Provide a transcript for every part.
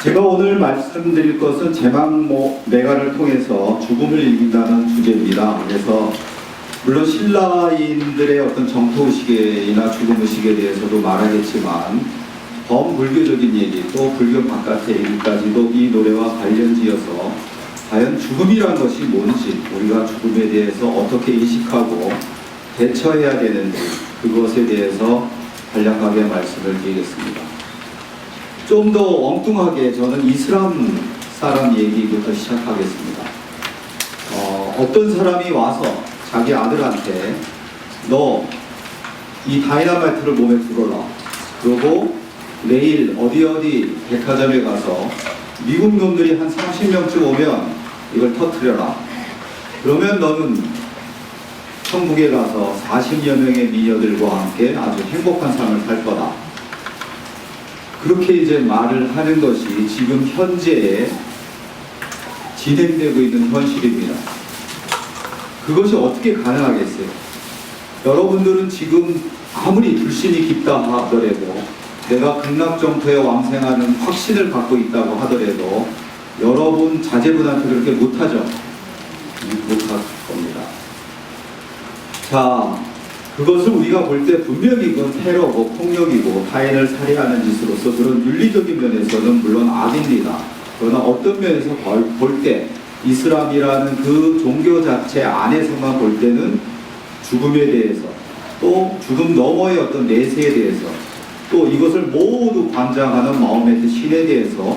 제가 오늘 말씀드릴 것은 제망 매가를 통해서 죽음을 이긴다는 주제입니다. 그래서 물론 신라인들의 어떤 정토의식이나 죽음의식에 대해서도 말하겠지만 범불교적인 얘기, 또 불교 바깥의 얘기까지도 이 노래와 관련지어서 과연 죽음이란 것이 뭔지, 우리가 죽음에 대해서 어떻게 인식하고 대처해야 되는지, 그것에 대해서 간략하게 말씀을 드리겠습니다. 좀 더 엉뚱하게 저는 이슬람 사람 얘기부터 시작하겠습니다. 어떤 사람이 와서 자기 아들한테 너 이 다이너마이트를 몸에 두어라. 그러고 내일 어디 백화점에 가서 미국 놈들이 한 30명쯤 오면 이걸 터뜨려라. 그러면 너는 천국에 가서 40여 명의 미녀들과 함께 아주 행복한 삶을 살 거다. 그렇게 이제 말을 하는 것이 지금 현재에 진행되고 있는 현실입니다. 그것이 어떻게 가능하겠어요? 여러분들은 지금 아무리 불신이 깊다 하더라도, 내가 극락정토에 왕생하는 확신을 갖고 있다고 하더라도 여러분 자제분한테 그렇게 못하죠? 못할 겁니다. 자, 그것을 우리가 볼 때 분명히 그건 테러고 폭력이고 타인을 살해하는 짓으로서 그런 윤리적인 면에서는 물론 악입니다. 그러나 어떤 면에서 볼 때 이슬람이라는 그 종교 자체 안에서만 볼 때는 죽음에 대해서, 또 죽음 너머의 어떤 내세에 대해서, 또 이것을 모두 관장하는 마음의 신에 대해서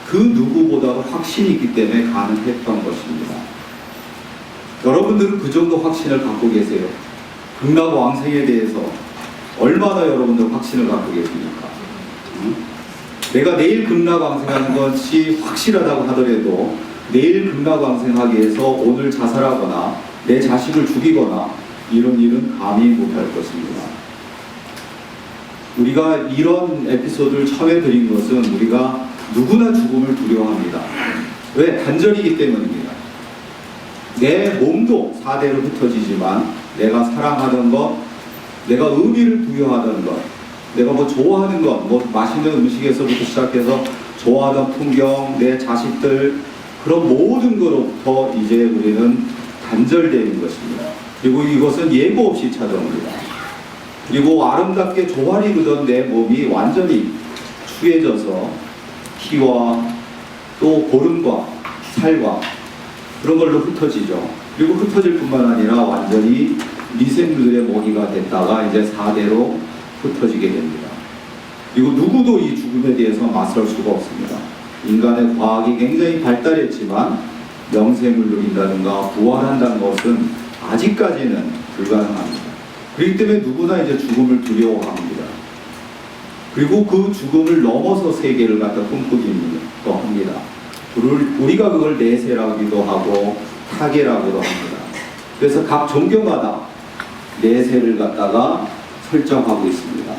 그 누구보다도 확신이 있기 때문에 가능했던 것입니다. 여러분들은 그 정도 확신을 갖고 계세요? 극락 왕생에 대해서 얼마나 여러분들 확신을 갖고 계십니까? 내가 내일 극락 왕생하는 것이 확실하다고 하더라도 내일 극락 왕생하기 위해서 오늘 자살하거나 내 자식을 죽이거나 이런 일은 감히 못할 것입니다. 우리가 이런 에피소드를 처음에 드린 것은 우리가 누구나 죽음을 두려워합니다. 왜? 단절이기 때문입니다. 내 몸도 사대로 흩어지지만 내가 사랑하던 것, 내가 의미를 부여하던 것, 내가 뭐 좋아하는 것, 뭐 맛있는 음식에서부터 시작해서 좋아하던 풍경, 내 자식들, 그런 모든 것으로부터 이제 우리는 단절되는 것입니다. 그리고 이것은 예고 없이 찾아옵니다. 그리고 아름답게 조화리르던 내 몸이 완전히 추해져서 피와 또 고름과 살과 그런 걸로 흩어지죠. 그리고 흩어질 뿐만 아니라 완전히 미생물들의 먹이가 됐다가 이제 사대로 흩어지게 됩니다. 그리고 누구도 이 죽음에 대해서 맞설 수가 없습니다. 인간의 과학이 굉장히 발달했지만 영생을 누린다든가 부활한다는 것은 아직까지는 불가능합니다. 그렇기 때문에 누구나 이제 죽음을 두려워합니다. 그리고 그 죽음을 넘어서 세계를 갖다 꿈꾸기도 합니다. 우리가 그걸 내세라기도 하고 타계라고도 합니다. 그래서 각 종교마다 내세를 갖다가 설정하고 있습니다.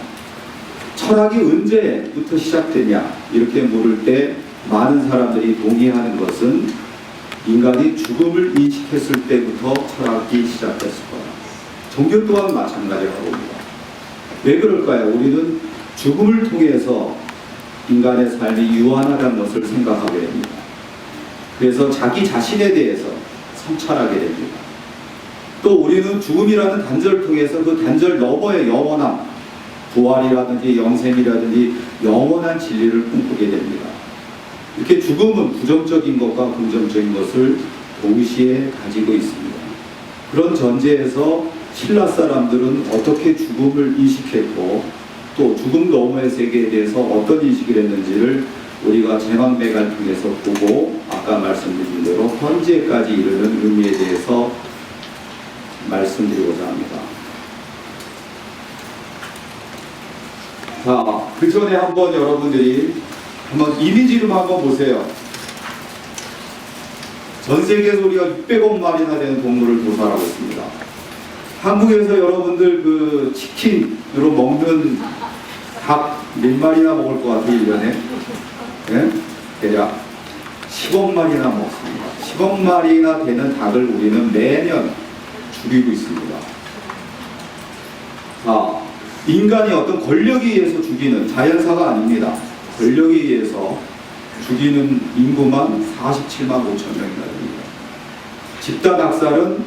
철학이 언제부터 시작되냐 이렇게 물을 때 많은 사람들이 동의하는 것은 인간이 죽음을 인식했을 때부터 철학이 시작됐을 거다. 종교 또한 마찬가지라고 봅니다. 왜 그럴까요? 우리는 죽음을 통해서 인간의 삶이 유한하다는 것을 생각하게 됩니다. 그래서 자기 자신에 대해서 성찰하게 됩니다. 또 우리는 죽음이라는 단절을 통해서 그 단절 너머의 영원함, 부활이라든지 영생이라든지 영원한 진리를 꿈꾸게 됩니다. 이렇게 죽음은 부정적인 것과 긍정적인 것을 동시에 가지고 있습니다. 그런 전제에서 신라 사람들은 어떻게 죽음을 인식했고 또 죽음 너머의 세계에 대해서 어떤 인식을 했는지를 우리가 제망매가를 통해서 보고 아까 말씀드린 대로 현재까지 이르는 의미에 대해서 말씀드리고자 합니다. 자, 그 전에 한번 여러분들이 한번 이미지를 한번 보세요. 전 세계에서 우리가 600억 마리나 되는 동물을 조사하고 있습니다. 한국에서 여러분들 그 치킨으로 먹는 닭 몇 마리나 먹을 것 같아요, 1년에? 네? 대략 10억 마리나 먹습니다. 10억 마리나 되는 닭을 우리는 매년 죽이고 있습니다. 자, 인간이 어떤 권력에 의해서 죽이는 자연사가 아닙니다. 권력에 의해서 죽이는 인구만 47만 5천 명이나 됩니다. 집단 학살은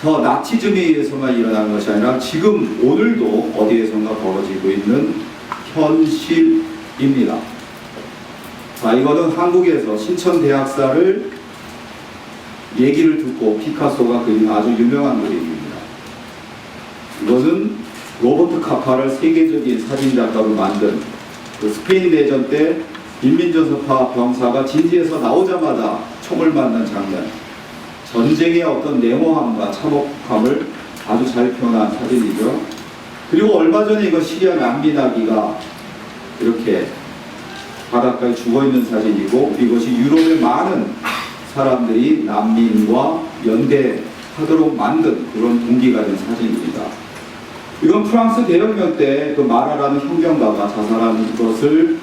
저 나치즘에 의해서만 일어난 것이 아니라 지금 오늘도 어디에선가 벌어지고 있는 현실입니다. 자, 이거는 한국에서 신천 대학살을 얘기를 듣고 피카소가 그린 아주 유명한 그림입니다. 이것은 로버트 카파를 세계적인 사진작가로 만든 그 스페인 대전 때 인민전선파 병사가 진지에서 나오자마자 총을 맞는 장면, 전쟁의 어떤 냉혹함과 참혹함을 아주 잘 표현한 사진이죠. 그리고 얼마 전에 이거 시리아 난민 아기가 이렇게 바닷가에 죽어있는 사진이고, 이것이 유럽의 많은 사람들이 난민과 연대하도록 만든 그런 동기가 된 사진입니다. 이건 프랑스 대혁명 때 그 마라라는 혁명가가 자살한 것을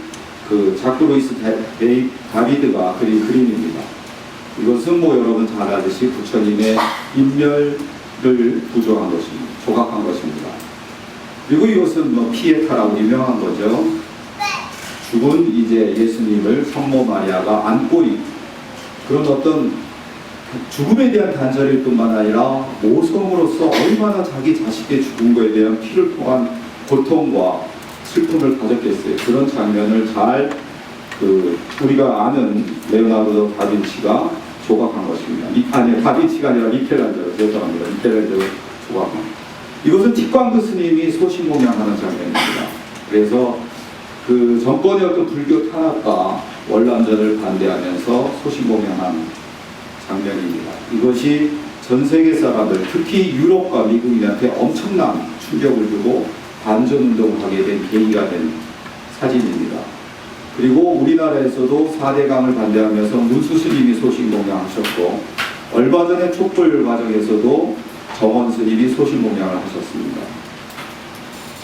그 자크 루이스 다비드가 그린 그림입니다. 이것은 뭐 여러분 잘 아듯이 부처님의 인멸을 부조한 것입니다. 조각한 것입니다. 그리고 이것은 뭐 피에타라고 유명한 거죠. 죽은 이제 예수님을 성모 마리아가 안고 있는 그런 어떤 죽음에 대한 단절일 뿐만 아니라 모성으로서 얼마나 자기 자식의 죽은 것에 대한 피를 통한 고통과 슬픔을 가졌겠어요. 그런 장면을 잘 우리가 아는 레오나르도 다빈치가 조각한 것입니다. 아니, 다빈치가 아니라 미켈란젤로, 죄송합니다. 미켈란젤로 조각한. 이것은 티광드 스님이 소신공양하는 장면입니다. 그래서 그 정권의 어떤 불교 탄압과 월남전을 반대하면서 소신공양한 장면입니다. 이것이 전 세계 사람들, 특히 유럽과 미국인한테 엄청난 충격을 주고 반전운동을 하게 된 계기가 된 사진입니다. 그리고 우리나라에서도 4대강을 반대하면서 문수스님이 소신공양하셨고, 얼마 전에 촛불 과정에서도 정원스님이 소신공양을 하셨습니다.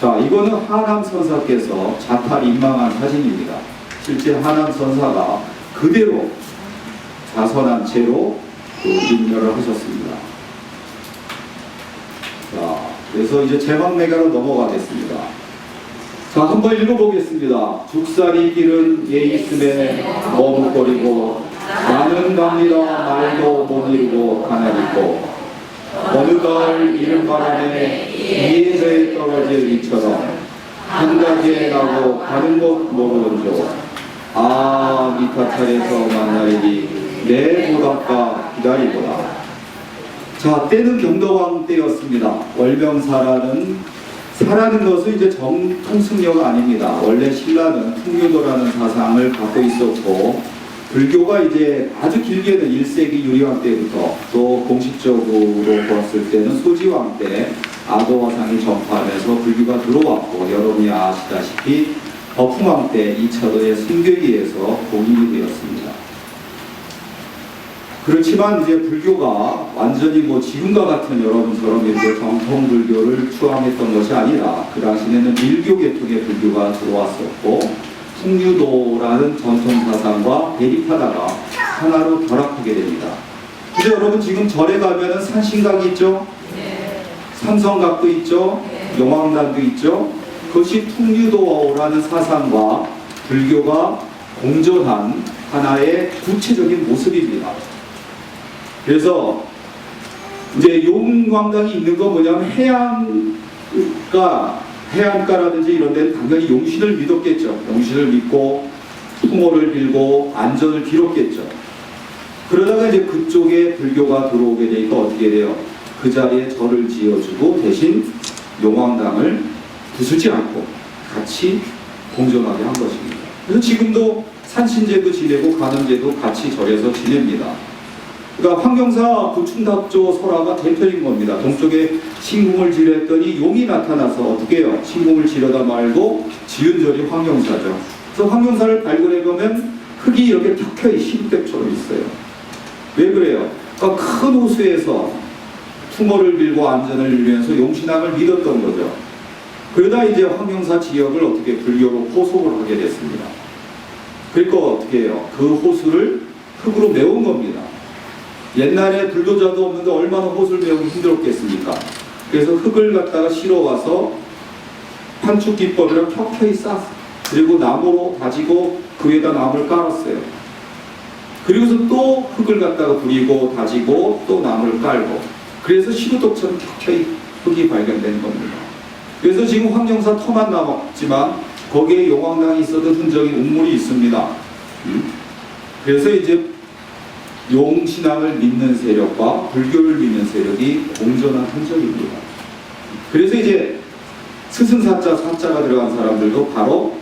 자, 이거는 하남 선사께서 자탈 임망한 사진입니다. 실제 하남 선사가 그대로 자선한 채로 임명을 하셨습니다. 자, 그래서 이제 제막내가로 넘어가겠습니다. 자, 한번 읽어보겠습니다. 죽살이 길은 예 있음에 머뭇거리고 나는 갑니다 말도 못 이루고 가난이고 어느 가을 이른 바람에 이에서에 떨어질 이처럼 한 가지에 나고 가는 것 모르는조 아 미타찰에서 만나리니 내 보답과 기다리보라. 자, 때는 경덕왕 때였습니다. 월명사라는 사라는 것은 이제 정통승려가 아닙니다. 원래 신라는 풍류도라는 사상을 갖고 있었고, 불교가 이제 아주 길게는 1세기 유리왕 때부터, 또 공식적으로 보았을 때는 소지왕 때 아도화상이 전파하면서 불교가 들어왔고, 여러분이 아시다시피 거풍왕 때 2차도의 승교에 의해서 공인이 되었습니다. 그렇지만 이제 불교가 완전히 뭐 지금과 같은 여러분처럼 이렇게 정통 불교를 추앙했던 것이 아니라 그 당시에는 밀교 계통의 불교가 들어왔었고, 풍류도라는 전통 사상과 대립하다가 하나로 결합하게 됩니다. 근데 여러분 지금 절에 가면은 산신각이 있죠? 네. 삼성각도 있죠? 네. 용왕단도 있죠? 그것이 풍류도라는 사상과 불교가 공존한 하나의 구체적인 모습입니다. 그래서 이제 용왕당이 있는 건 뭐냐면 해안가라든지 이런 데는 당연히 용신을 믿었겠죠. 용신을 믿고 풍호를 빌고 안전을 빌었겠죠. 그러다가 이제 그쪽에 불교가 들어오게 되니까 어떻게 돼요? 그 자리에 절을 지어주고 대신 용왕당을 부수지 않고 같이 공존하게 한 것입니다. 그래서 지금도 산신제도 지내고 간음제도 같이 절에서 지냅니다. 그러니까 황경사 부충답조 설화가 대표인 겁니다. 동쪽에 신궁을 지렸더니 용이 나타나서 어떻게 해요? 신궁을 지려다 말고 지은 절이 황경사죠. 그래서 황경사를 발굴해보면 흙이 이렇게 켜켜이 신백처럼 있어요. 왜 그래요? 그러니까 큰 호수에서 풍어를 빌고 안전을 빌면서 용신왕을 믿었던 거죠. 그러다 이제 황경사 지역을 어떻게 불교로 호속을 하게 됐습니다. 그러니까 어떻게 해요? 그 호수를 흙으로 메운 겁니다. 옛날에 불도저도 없는데 얼마나 호수를 메우기 힘들었겠습니까? 그래서 흙을 갖다가 실어와서 판축기법이랑 켜켜이 그리고 나무로 다지고 그 위에다 나무를 깔았어요. 그리고서 또 흙을 갖다가 부리고 다지고 또 나무를 깔고, 그래서 시루떡처럼 켜켜이 흙이 발견된 겁니다. 그래서 지금 황령사 터만 남았지만 거기에 용왕당이 있었던 흔적인 우물이 있습니다. 그래서 이제 용신앙을 믿는 세력과 불교를 믿는 세력이 공존한 흔적입니다. 그래서 이제 스승사자, 사자가 들어간 사람들도 바로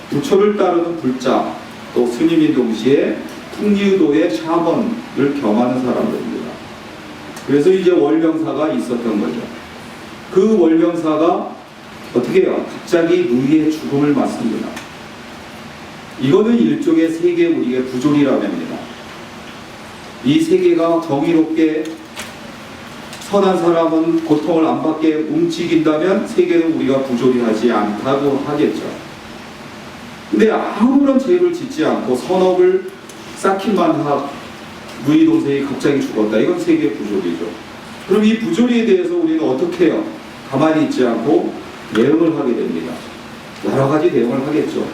부처를 따르는 불자, 또 스님인 동시에 풍류도의 샤먼을 겸하는 사람들입니다. 그래서 이제 월명사가 있었던 거죠. 그 월명사가 어떻게 해요? 갑자기 누이의 죽음을 맞습니다. 이거는 일종의 세계 우리의 부조리라고 합니다. 이 세계가 정의롭게 선한 사람은 고통을 안 받게 움직인다면 세계는 우리가 부조리하지 않다고 하겠죠. 근데 아무런 죄를 짓지 않고 선업을 쌓기만 한 누이 동생이 갑자기 죽었다. 이건 세계 부조리죠. 그럼 이 부조리에 대해서 우리는 어떻게 해요? 가만히 있지 않고 대응을 하게 됩니다. 여러 가지 대응을 하겠죠.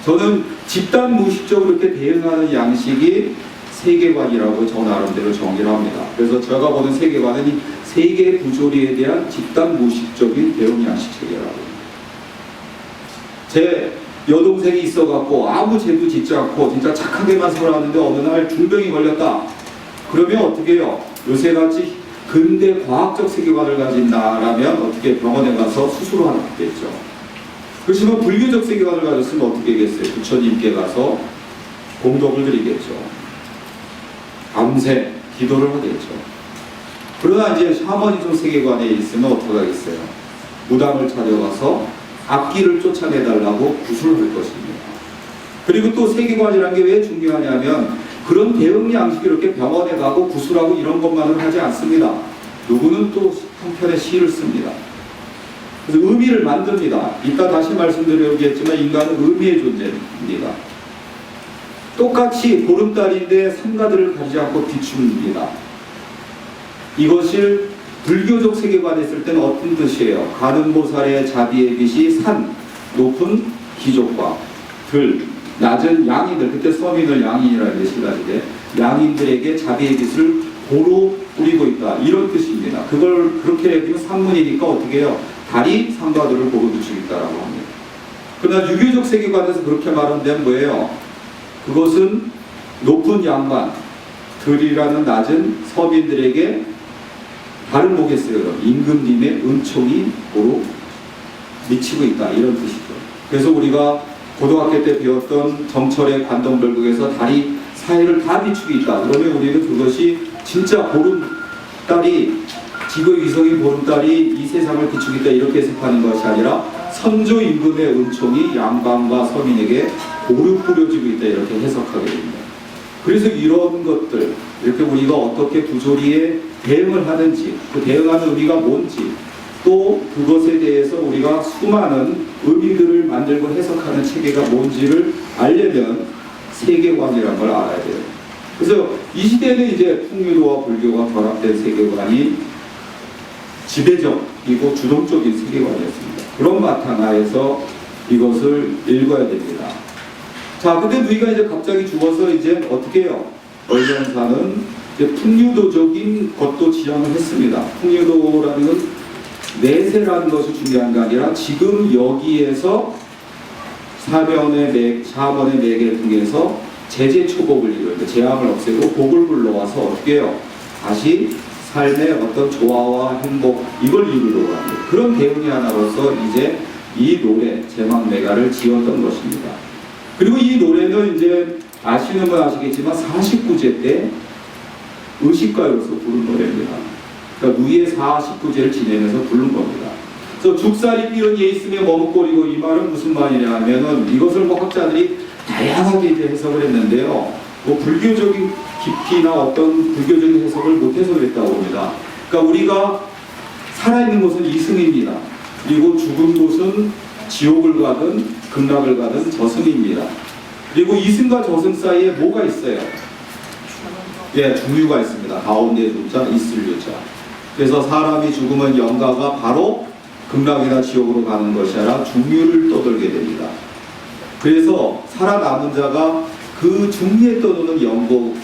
저는 집단 무의식적으로 이렇게 대응하는 양식이 세계관이라고 저 나름대로 정의를 합니다. 그래서 제가 보는 세계관은 이 세계 부조리에 대한 집단 무의식적인 대응 양식 체계라고 합니다. 제 여동생이 있어갖고 아무 죄도 짓지 않고 진짜 착하게만 살았는데 어느 날 중병이 걸렸다. 그러면 어떻게 해요? 요새같이 근대 과학적 세계관을 가진 나라면 어떻게 병원에 가서 수술을 하겠죠. 그렇지만 불교적 세계관을 가졌으면 어떻게 하겠어요? 부처님께 가서 공덕을 드리겠죠. 밤새 기도를 하겠죠. 그러나 이제 샤머니즘 세계관에 있으면 어떻게 하겠어요? 무당을 찾아가서 악기를 쫓아내달라고 구술을 할 것입니다. 그리고 또 세계관이라는 게 왜 중요하냐면 그런 대응 양식이 이렇게 병원에 가고 구술하고 이런 것만은 하지 않습니다. 누구는 또 한편의 시를 씁니다. 그래서 의미를 만듭니다. 이따 다시 말씀드리겠지만 인간은 의미의 존재입니다. 똑같이 보름달인데 성가들을 가지지 않고 비춥니다. 이것을 불교적 세계관에 있을 때는 어떤 뜻이에요? 가는보살의 자비의 빛이 산, 높은 기족과 들, 낮은 양인들, 그때 서민을 양인이라는 게 신라시대, 양인들에게 자비의 빛을 고루 뿌리고 있다. 이런 뜻입니다. 그걸 그렇게 해도 산문이니까 어떻게 해요? 달이 상가들을 고루 비추고 있다라고 합니다. 그러나 유교적 세계관에서 그렇게 말하는 데는 뭐예요? 그것은 높은 양반, 들이라는 낮은 서민들에게 다른 뭐겠어요? 그럼 임금님의 은총이 고루 미치고 있다. 이런 뜻이죠. 그래서 우리가 고등학교 때 배웠던 정철의 관동별국에서 달이 사해를 다 비추고 있다. 그러면 우리는 그것이 진짜 보름달이 지구의 위성인 보름달이 이 세상을 비추고 있다. 이렇게 해석하는 것이 아니라 선조 임금의 은총이 양반과 서민에게 고루 뿌려지고 있다. 이렇게 해석하게 됩니다. 그래서 이런 것들, 이렇게 우리가 어떻게 부조리에 대응을 하는지, 그 대응하는 의미가 뭔지, 또 그것에 대해서 우리가 수많은 의미들을 만들고 해석하는 체계가 뭔지를 알려면 세계관이라는 걸 알아야 돼요. 그래서 이 시대는 이제 풍류도와 불교가 결합된 세계관이 지배적이고 주동적인 세계관이었습니다. 그런 바탕하에서 이것을 읽어야 됩니다. 자, 근데 누이가 이제 갑자기 죽어서 이제 어떻게 해요? 월명사는 이제 풍류도적인 것도 지향을 했습니다. 풍류도라는 건 내세라는 것이 중요한 게 아니라 지금 여기에서 사번의 매개를 통해서 제재초복을 이루는데 재앙을 없애고 복을 불러와서 어떻게 해요? 다시 삶의 어떤 조화와 행복 이걸 이루려고 합니다. 그런 대응이 하나로서 이제 이 노래 제망매가를 지었던 것입니다. 그리고 이 노래는 이제 아시는 분 아시겠지만 49제 때 의식가요로서 부른 노래입니다. 그러니까 누이의 49제를 지내면서 부른 겁니다. 그래서 죽살이 삐른 예 있으며 머뭇거리고 이 말은 무슨 말이냐 하면은 이것을 뭐 학자들이 다양하게 이제 해석을 했는데요. 뭐 불교적인 깊이나 어떤 불교적인 해석을 못해서 그랬다고 합니다. 그러니까 우리가 살아있는 곳은 이승입니다. 그리고 죽은 곳은 지옥을 가든 극락을 가든 저승입니다. 그리고 이승과 저승 사이에 뭐가 있어요? 예, 중유가 있습니다. 가운데 두자, 있을 유자. 그래서 사람이 죽으면 영가가 바로 극락이나 지옥으로 가는 것이 아니라 중류를 떠돌게 됩니다. 그래서 살아남은 자가 그 중류에 떠도는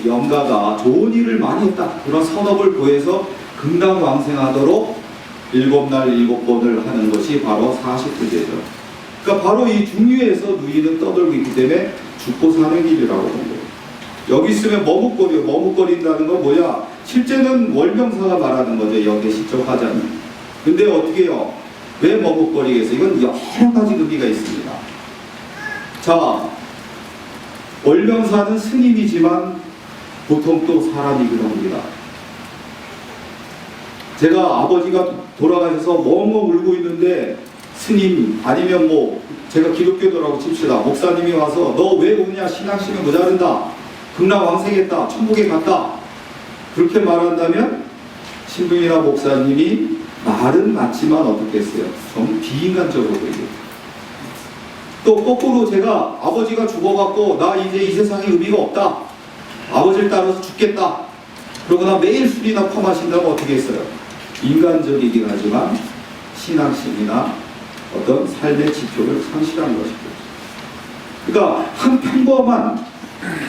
영가가 좋은 일을 많이 했다, 그런 선업을 구해서 극락왕생하도록 7날 7번을 하는 것이 바로 40부제죠. 그러니까 바로 이 중류에서 누이는 떠돌고 있기 때문에 죽고 사는 길이라고 본 거예요. 여기 있으면 머뭇거린다는 건 뭐야? 실제는 월명사가 말하는 거죠. 여기에 시적하자면. 근데 어떻게 해요? 왜 머뭇거리겠어요? 이건 여러 가지 의미가 있습니다. 자, 월명사는 스님이지만 보통 또 사람이기도 합니다. 제가 아버지가 돌아가셔서 멍멍 울고 있는데 스님 아니면 뭐 제가 기독교도라고 칩시다. 목사님이 와서 너 왜 우냐? 신앙심이 모자른다. 극락왕생했다. 천국에 갔다. 그렇게 말한다면 신부님이나 목사님이 말은 맞지만 어떻게 했어요? 좀 비인간적으로 보이죠. 또 거꾸로 제가 아버지가 죽어갖고 나 이제 이 세상에 의미가 없다. 아버지를 따라서 죽겠다. 그러거나 매일 술이나 퍼마신다면 어떻게 했어요? 인간적이긴 하지만 신앙심이나 어떤 삶의 지표를 상실한 것이죠. 그러니까 한 평범한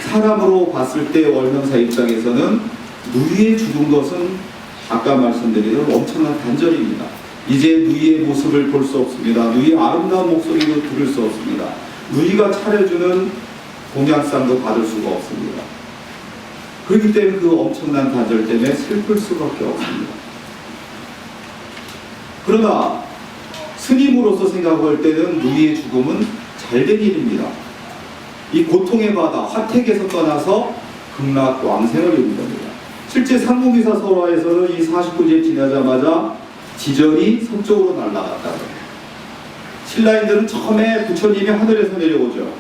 사람으로 봤을 때 월명사 입장에서는 누이에 죽은 것은 아까 말씀드린 엄청난 단절입니다. 이제 누이의 모습을 볼 수 없습니다. 누이의 아름다운 목소리도 들을 수 없습니다. 누이가 차려주는 동양상도 받을 수가 없습니다. 그렇기 때문에 그 엄청난 단절 때문에 슬플 수밖에 없습니다. 그러나 스님으로서 생각할 때는 누이의 죽음은 잘된 일입니다. 이 고통의 바다, 화택에서 떠나서 극락 왕생을 이룬 겁니다. 실제 상무기사 설화에서는 이 49제 지나자마자 지전이 서쪽으로 날아갔다고 해요. 신라인들은 처음에 부처님이 하늘에서 내려오죠.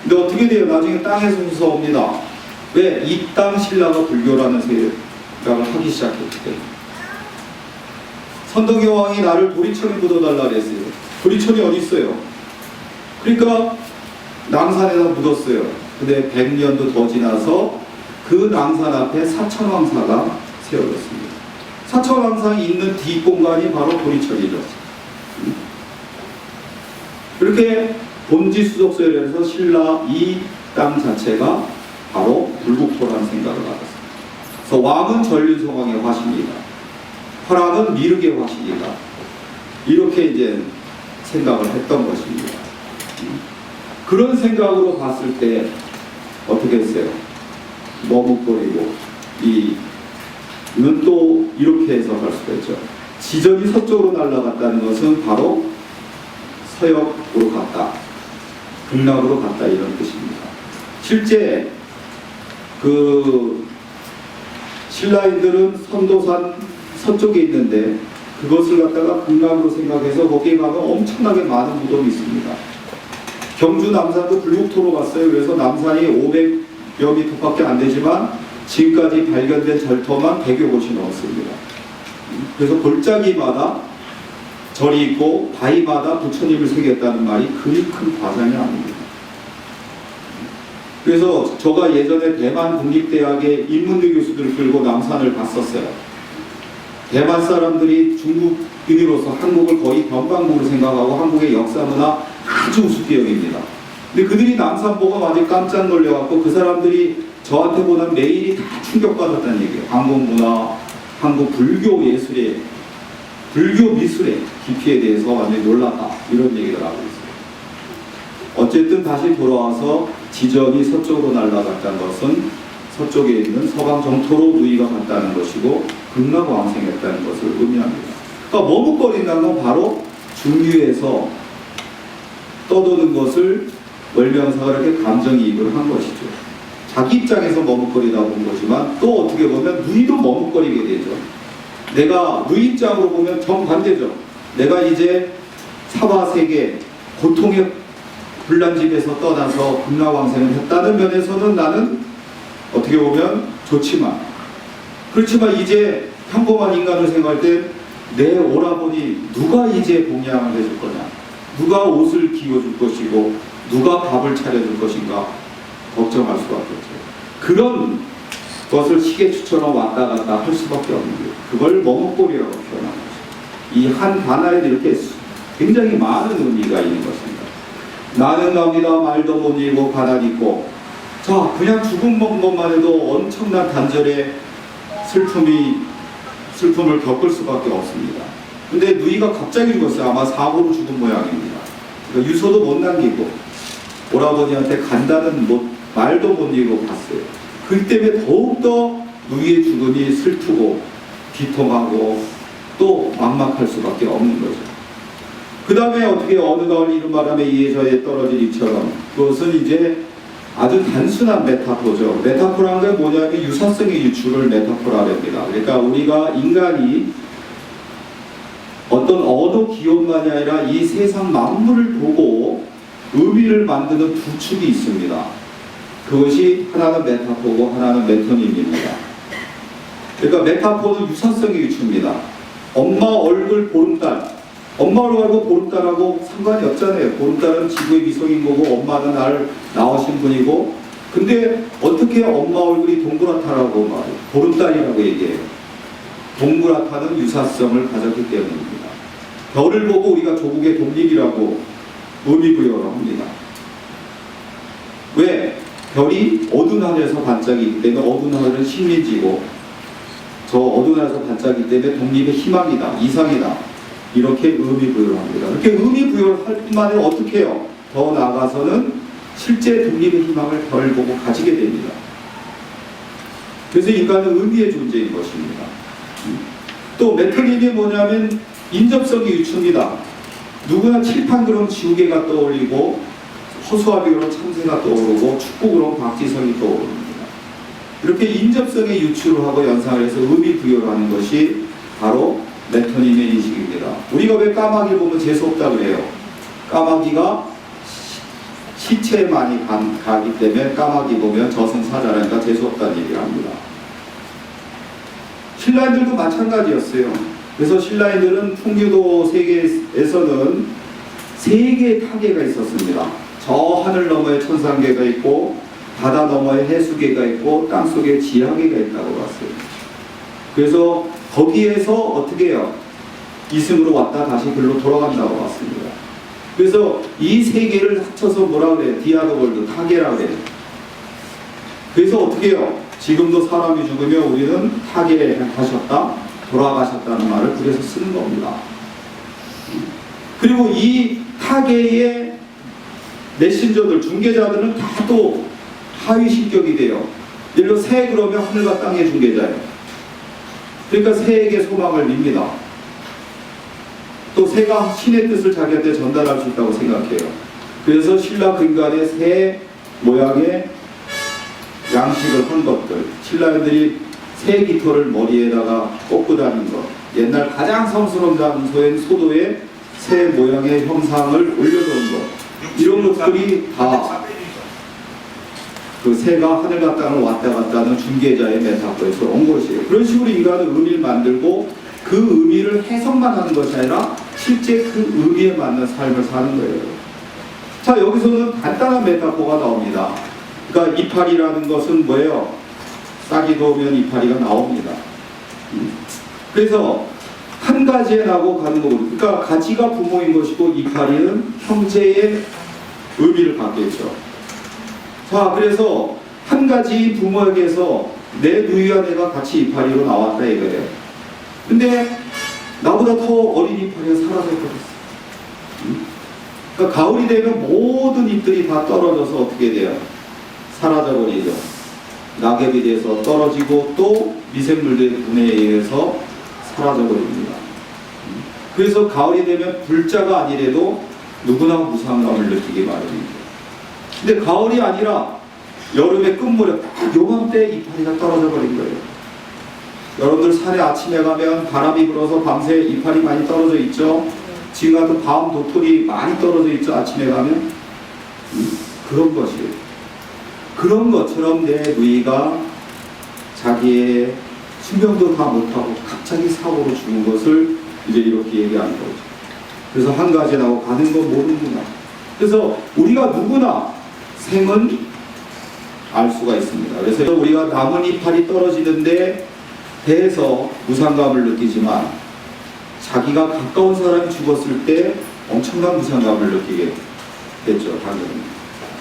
근데 어떻게 돼요? 나중에 땅에서 솟아옵니다. 왜? 이 땅 신라가 불교라는 생각을 하기 시작했기 때문에. 선덕의 왕이 나를 도리천에 묻어달라 그랬어요. 도리천이 어디 있어요? 그러니까 낭산에다 묻었어요. 근데 100년도 더 지나서 그 낭산 앞에 사천왕사가 세워졌습니다. 사천왕상이 있는 뒷공간이 바로 도리천이죠. 이렇게 본지수석서에서 신라 이 땅 자체가 바로 불국토라는 생각을 받았습니다. 그래서 왕은 전륜성왕의 화신이다. 화랑은 미륵의 화신이다. 이렇게 이제 생각을 했던 것입니다. 그런 생각으로 봤을 때 어떻게 했어요? 머뭇거리고 이는 또 이렇게 해석할 수가 있죠. 지전이 서쪽으로 날아갔다는 것은 바로 서역으로 갔다, 극락으로 갔다 이런 뜻입니다. 실제 그 신라인들은 선도산 서쪽에 있는데 그것을 갖다가 극락으로 생각해서 거기에 가면 엄청나게 많은 무덤이 있습니다. 경주 남산도 불국토로 갔어요. 그래서 남산이 500여 미터밖에 안 되지만 지금까지 발견된 절터만 100여 곳이 넘습니다. 그래서 골짜기마다 절이 있고 바위마다 부처님을 새겼다는 말이 그리 큰 과장이 아닙니다. 그래서 제가 예전에 대만 국립대학의 인문대 교수들을 끌고 남산을 갔었어요. 대만 사람들이 중국인으로서 한국을 거의 변방국으로 생각하고 한국의 역사 문화 아주 우습게 여깁니다. 근데 그들이 남산 보고 완전 깜짝 놀래갖고 그 사람들이 저한테 보는 메일이 다 충격받았다는 얘기예요. 한국 문화, 한국 불교 예술의, 불교 미술의 깊이에 대해서 완전히 놀랐다. 이런 얘기를 하고 있어요. 어쨌든 다시 돌아와서 지전이 서쪽으로 날아갔다는 것은 서쪽에 있는 서강 정토로 누이가 갔다는 것이고 극락왕생했다는 것을 의미합니다. 그러니까 머뭇거린다는 건 바로 중류에서 떠도는 것을 월명사가 이렇게 감정이입을 한 것이죠. 자기 입장에서 머뭇거리다 본 거지만 또 어떻게 보면 누이도 머뭇거리게 되죠. 내가 누이 입장으로 보면 정반대죠. 내가 이제 사바세계 고통의 불난집에서 떠나서 극락왕생을 했다는 면에서는 나는 어떻게 보면 좋지만, 그렇지만 이제 평범한 인간을 생각할 때 내 오라버니 누가 이제 봉양을 해줄 거냐, 누가 옷을 기워줄 것이고 누가 밥을 차려줄 것인가 걱정할 수밖에 없죠. 그런 것을 시계추처럼 왔다 갔다 할 수밖에 없는 거예요. 그걸 머뭇거리라고 표현한 거죠. 이 한 단어에도 이렇게 굉장히 많은 의미가 있는 것입니다. 나는 갑니다. 말도 못 이고 가난 있고. 자, 그냥 죽은 것만 해도 엄청난 단절의 슬픔을 겪을 수밖에 없습니다. 근데 누이가 갑자기 죽었어요. 아마 사고로 죽은 모양입니다. 그러니까 유서도 못 남기고 오라버니한테 간다는 말도 못 이고 갔어요. 그 때문에 더욱더 누이의 죽음이 슬프고 비통하고 또 막막할 수밖에 없는 거죠. 그 다음에 어떻게 어느 가을 이른 바람에 이에 저에 떨어질 입처럼, 그것은 이제 아주 단순한 메타포죠. 메타포라는 게 뭐냐면 유사성의 유출을 메타포라고 합니다. 그러니까 우리가 인간이 어떤 언어 기호만이 아니라 이 세상 만물을 보고 의미를 만드는 두 축이 있습니다. 그것이 하나는 메타포고 하나는 메토님입니다. 그러니까 메타포는 유사성의 유추입니다. 엄마 얼굴 보름달, 엄마로 알고 보름달하고 상관이 없잖아요. 보름달은 지구의 미성인 거고 엄마는 날 낳으신 분이고, 근데 어떻게 엄마 얼굴이 동그랗다라고 말해요? 보름달이라고 얘기해요. 동그랗다는 유사성을 가졌기 때문입니다. 별을 보고 우리가 조국의 독립이라고 의미 부여를 합니다. 왜? 별이 어두운 하늘에서 반짝이기 때문에 어두운 하늘은 식민지고 저 어두운 하늘에서 반짝이기 때문에 독립의 희망이다, 이상이다, 이렇게 의미 부여를 합니다. 이렇게 의미 부여를 할 뿐만 아니라 어떻게 해요? 더 나아가서는 실제 독립의 희망을 별 보고 가지게 됩니다. 그래서 인간은 의미의 존재인 것입니다. 또 메토님이 뭐냐면 인접성의 유추입니다. 누구나 칠판 그럼 지우개가 떠올리고, 허수아비 그럼 참새가 떠오르고, 축구 그럼 박지성이 떠오릅니다. 이렇게 인접성의 유추를 하고 연상을 해서 의미 부여를 하는 것이 바로 메토님의 인식입니다. 우리가 왜 까마귀를 보면 재수없다 그래요? 까마귀가 시체에 많이 가기 때문에 까마귀 보면 저승사자라니까 재수없다는 얘기를 합니다. 신라인들도 마찬가지였어요. 그래서 신라인들은 풍류도 세계에서는 세 개의 타계가 있었습니다. 저 하늘 너머에 천상계가 있고, 바다 너머에 해수계가 있고, 땅속에 지하계가 있다고 봤어요. 그래서 거기에서 어떻게 해요? 이승으로 왔다 다시 글로 돌아간다고 봤습니다. 그래서 이 세 개를 합쳐서 뭐라 그래요? 디아더월드, 타계라고 그래요. 그래서 어떻게 해요? 지금도 사람이 죽으면 우리는 타계에 가셨다, 돌아가셨다는 말을 그래서 쓰는 겁니다. 그리고 이 타계의 메신저들, 중개자들은 다 또 하위 신격이 돼요. 예를 들어 새 그러면 하늘과 땅의 중개자예요. 그러니까 새에게 소망을 밉니다. 또 새가 신의 뜻을 자기한테 전달할 수 있다고 생각해요. 그래서 신라 근간에 새 모양의 양식을 한 것들, 신라인들이 새 깃털을 머리에다가 꽂고 다니는 것, 옛날 가장 성스러운 장소인 소도에 새 모양의 형상을 올려놓은 것, 이런 것들이 다 그 새가 하늘과 땅을 왔다 갔다 하는 중개자의 메타포에서 온 것이에요. 그런 식으로 인간은 의미를 만들고 그 의미를 해석만 하는 것이 아니라 실제 그 의미에 맞는 삶을 사는 거예요. 자, 여기서는 간단한 메타포가 나옵니다. 그러니까 이파리라는 것은 뭐예요? 싹이 돋으면 이파리가 나옵니다. 그래서 한 가지에 나고 가는 거고, 그러니까 가지가 부모인 것이고 이파리는 형제의 의미를 갖겠죠. 자, 그래서 한 가지 부모에게서 내 누이와 내가 같이 이파리로 나왔다 이거예요. 근데 나보다 더 어린 이파리가 사라져버렸어. 그러니까 가을이 되면 모든 잎들이 다 떨어져서 어떻게 돼요? 사라져버리죠. 낙엽이 돼서 떨어지고 또 미생물들의 분해에 의해서 사라져버립니다. 그래서 가을이 되면 불자가 아니래도 누구나 무상감을 느끼기 마련입니다. 근데 가을이 아니라 여름의 끝무렵 딱 요맘때 이파리가 떨어져 버린 거예요. 여러분들 산에 아침에 가면 바람이 불어서 밤새 이파리 많이 떨어져 있죠. 지금 같은 밤 도토리 많이 떨어져 있죠. 아침에 가면 그런 것이에요. 그런 것처럼 내 누이가 자기의 수명도 다 못하고 갑자기 사고로 죽은 것을 이제 이렇게 얘기하는 거죠. 그래서 한 가지 나고 가는 건 모르는구나. 그래서 우리가 누구나 생은 알 수가 있습니다. 그래서 우리가 남은 이파리 떨어지는데 대해서 무상감을 느끼지만 자기가 가까운 사람이 죽었을 때 엄청난 무상감을 느끼게 됐죠, 당연히.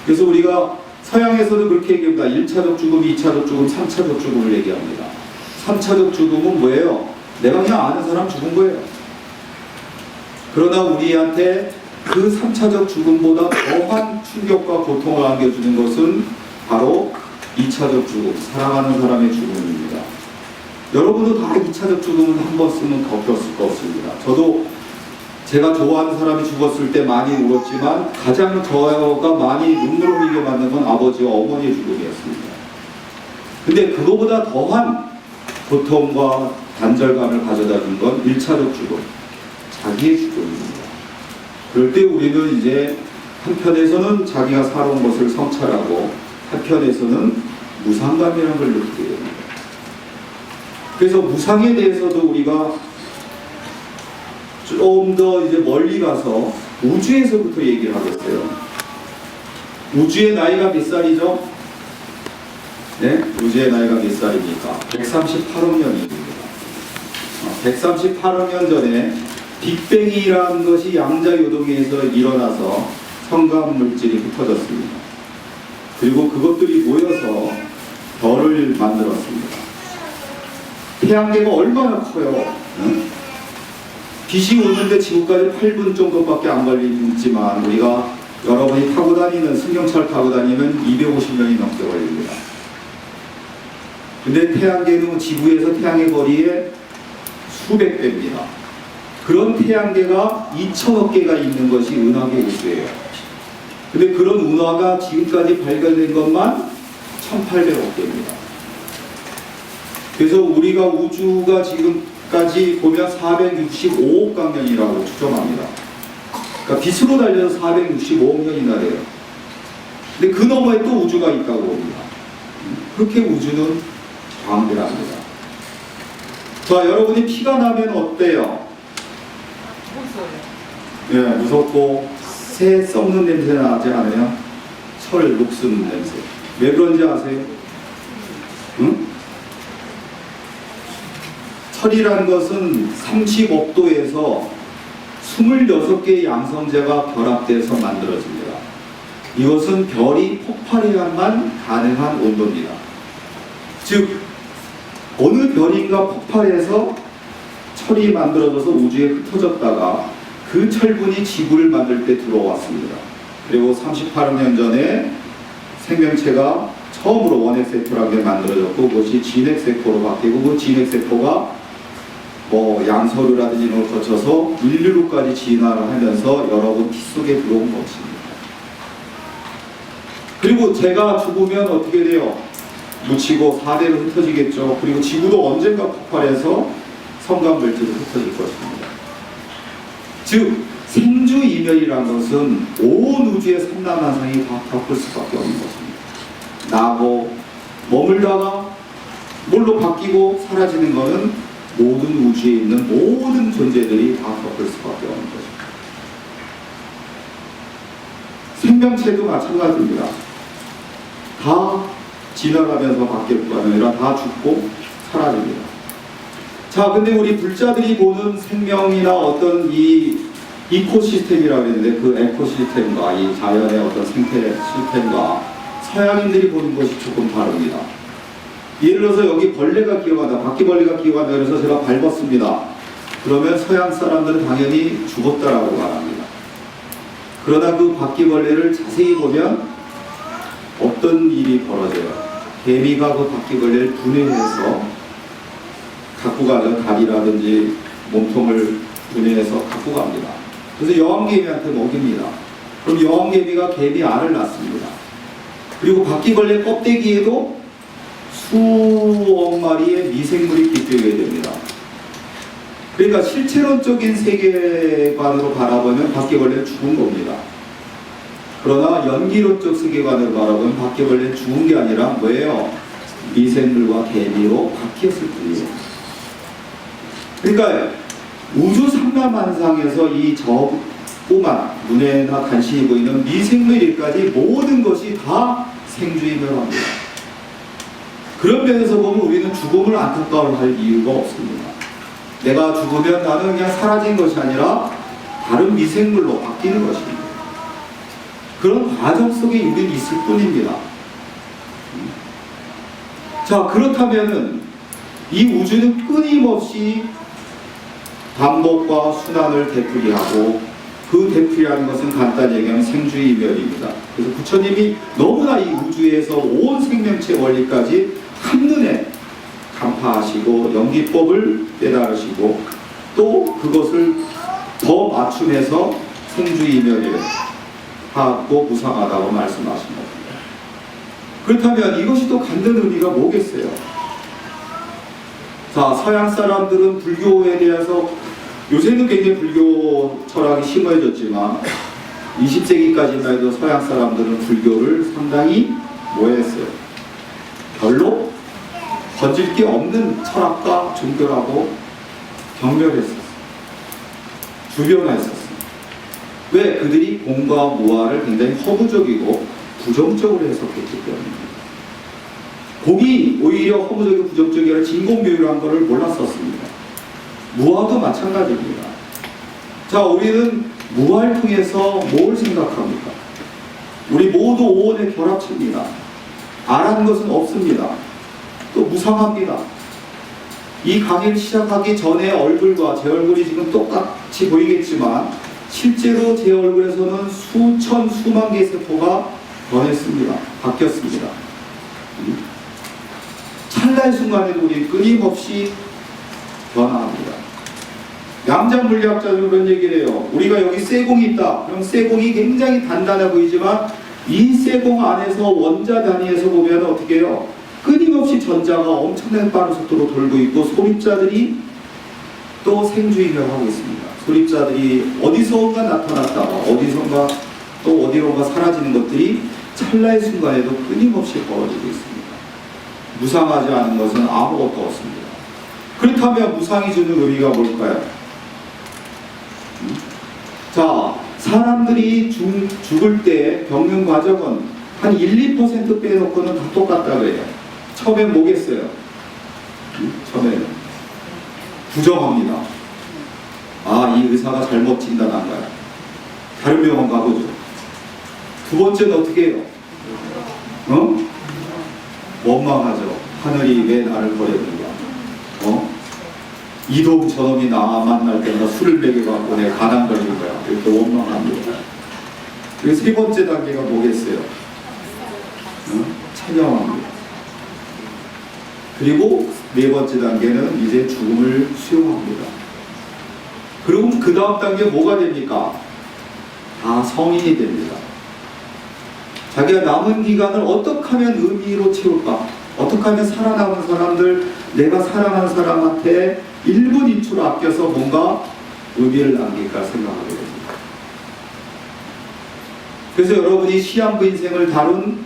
그래서 우리가 서양에서도 그렇게 얘기합니다. 1차적 죽음, 2차적 죽음, 3차적 죽음을 얘기합니다. 3차적 죽음은 뭐예요? 내가 그냥 아는 사람 죽은 거예요. 그러나 우리한테 그 3차적 죽음보다 더한 충격과 고통을 안겨주는 것은 바로 2차적 죽음, 사랑하는 사람의 죽음입니다. 여러분도 다 2차적 죽음은 한 번쯤은 겪었을 거 없습니다. 저도 제가 좋아하는 사람이 죽었을 때 많이 울었지만 가장 저가 많이 눈물을 흘리게 만든 건 아버지와 어머니의 죽음이었습니다. 근데 그거보다 더한 고통과 단절감을 가져다 준 건 1차적 죽음, 자기의 죽음입니다. 그럴 때 우리는 이제 한편에서는 자기가 살아온 것을 성찰하고 한편에서는 무상감이라는 걸 느끼게 됩니다. 그래서 무상에 대해서도 우리가 좀 더 이제 멀리 가서 우주에서부터 얘기를 하겠어요. 우주의 나이가 몇 살이죠? 네? 우주의 나이가 몇 살입니까? 138억 년입니다. 138억 년 전에 빅뱅이라는 것이 양자요동에서 일어나서 성감 물질이 흩어졌습니다. 그리고 그것들이 모여서 별을 만들었습니다. 태양계가 얼마나 커요? 응? 빛이 오는데 지구까지 8분 정도밖에 안 걸리지만 우리가 여러분이 타고 다니는 승용차를 타고 다니면 250년이 넘게 걸립니다. 근데 태양계는 지구에서 태양의 거리에 수백 배입니다. 그런 태양계가 2천억 개가 있는 것이 은하계 우주예요. 근데 그런 은하가 지금까지 발견된 것만 1800억 개입니다. 그래서 우리가 우주가 지금까지 보면 465억 광년이라고 추정합니다. 그러니까 빛으로 달려서 465억 년이나 돼요. 근데 그 너머에 또 우주가 있다고 봅니다. 그렇게 우주는 광대합니다. 자, 여러분이 피가 나면 어때요? 예, 무섭고 새 썩는 냄새 나지 않아요? 철 녹슨 냄새. 왜 그런지 아세요? 응? 철이라는 것은 30억도에서 26개의 양성제가 결합돼서 만들어집니다. 이것은 별이 폭발해야만 가능한 온도입니다. 즉 어느 별인가 폭발해서 철이 만들어져서 우주에 흩어졌다가 그 철분이 지구를 만들 때 들어왔습니다. 그리고 38억 년 전에 생명체가 처음으로 원핵세포라는 게 만들어졌고 그것이 진핵세포로 바뀌고 그 진핵세포가 뭐 양서류라든지 이런 걸 거쳐서 인류로까지 진화를 하면서 여러분 피 속에 들어온 것입니다. 그리고 제가 죽으면 어떻게 돼요? 묻히고 4대로 흩어지겠죠. 그리고 지구도 언젠가 폭발해서 성간물질로 흩어질 것입니다. 즉 생주이멸이라는 것은 온 우주의 삼라만상이 다 겪을 수밖에 없는 것입니다. 나고 머물다가 뭘로 바뀌고 사라지는 것은 모든 우주에 있는 모든 존재들이 다 겪을 수밖에 없는 것입니다. 생명체도 마찬가지입니다. 다 지나가면서 바뀔 뿐 아니라 다 죽고 사라집니다. 자, 근데 우리 불자들이 보는 생명이나 어떤 이 이코시스템이라고 했는데 그 에코시스템과 이 자연의 어떤 생태 시스템과 서양인들이 보는 것이 조금 다릅니다. 예를 들어서 여기 벌레가 기어간다, 바퀴벌레가 기어간다 그래서 제가 밟았습니다. 그러면 서양 사람들은 당연히 죽었다라고 말합니다. 그러나 그 바퀴벌레를 자세히 보면 어떤 일이 벌어져요. 개미가 그 바퀴벌레를 분해해서 갖고 가는 다리라든지 몸통을 분해해서 갖고 갑니다. 그래서 여왕개미한테 먹입니다. 그럼 여왕개미가 개미 알을 낳습니다. 그리고 바퀴벌레 껍데기에도 수억 마리의 미생물이 깃들게 됩니다. 그러니까 실체론적인 세계관으로 바라보면 바퀴벌레는 죽은 겁니다. 그러나 연기론적 세계관으로 바라보면 바퀴벌레는 죽은 게 아니라 뭐예요? 미생물과 개미로 바뀌었을 뿐이에요. 그러니까 우주 삼라만상에서 이 조그만 눈에나 간신히 보이는 미생물일까지 모든 것이 다 생주이멸합니다. 그런 면에서 보면 우리는 죽음을 안타까워할 이유가 없습니다. 내가 죽으면 나는 그냥 사라진 것이 아니라 다른 미생물로 바뀌는 것입니다. 그런 과정 속에 우리는 있을 뿐입니다. 자, 그렇다면은 이 우주는 끊임없이 반복과 순환을 되풀이하고, 그 되풀이하는 것은 간단히 얘기하면 생주이멸입니다. 그래서 부처님이 너무나 이 우주에서 온 생명체 원리까지 한눈에 간파하시고 연기법을 깨달으시고 또 그것을 더 맞춤해서 생주이멸을 하고 무상하다고 말씀하신 겁니다. 그렇다면 이것이 또 갖는 의미가 뭐겠어요? 자, 서양 사람들은 불교에 대해서 요새는 굉장히 불교 철학이 심해졌지만 20세기까지만 해도 서양 사람들은 불교를 상당히 뭐했어요? 별로 건질 게 없는 철학과 종교라고 경멸했었어요. 주변화했었어요. 왜? 그들이 공과 무아를 굉장히 허무적이고 부정적으로 해석했기 때문입니다. 공이 오히려 허무적이고 부정적이라 진공묘유라는 것을 몰랐었습니다. 무아도 마찬가지입니다. 자, 우리는 무아를 통해서 뭘 생각합니까? 우리 모두 오온의 결합체입니다. 아라는 것은 없습니다. 또 무상합니다. 이 강의를 시작하기 전에 얼굴과 제 얼굴이 지금 똑같이 보이겠지만 실제로 제 얼굴에서는 수천, 수만 개의 세포가 변했습니다. 바뀌었습니다. 찰나의 순간에도 우리 끊임없이 변화합니다. 양자 물리학자들은 그런 얘기를 해요. 우리가 여기 쇠공이 있다. 그럼 쇠공이 굉장히 단단해 보이지만 이 쇠공 안에서 원자 단위에서 보면 어떻게 해요? 끊임없이 전자가 엄청나게 빠른 속도로 돌고 있고 소립자들이 또 생주의를 하고 있습니다. 소립자들이 어디선가 나타났다가 어디선가 또 어디론가 사라지는 것들이 찰나의 순간에도 끊임없이 벌어지고 있습니다. 무상하지 않은 것은 아무것도 없습니다. 그렇다면 무상이 주는 의미가 뭘까요? 자, 사람들이 죽을 때 겪는 과정은 한 1~2% 빼놓고는 다 똑같다고 해요. 처음엔 뭐겠어요? 처음에는 부정합니다. 아, 이 의사가 잘못 진단한 거야. 다른 병원 가보죠. 두 번째는 어떻게 해요? 원망하죠. 하늘이 왜 나를 버렸는가? 이동 저놈이 나 만날 때마다 술을 먹여갖고 내가 가난 걸린 거야. 이렇게 원망합니다. 그리고 세 번째 단계가 뭐겠어요? 찬양합니다. 그리고 네 번째 단계는 이제 죽음을 수용합니다. 그럼 그 다음 단계 뭐가 됩니까? 다 성인이 됩니다. 자기가 남은 기간을 어떻게 하면 의미로 채울까? 어떻게 하면 살아남은 사람들, 내가 사랑하는 사람한테 1분 2초를 아껴서 뭔가 의미를 남길까 생각하게 됩니다. 그래서 여러분이 시한부 인생을 다룬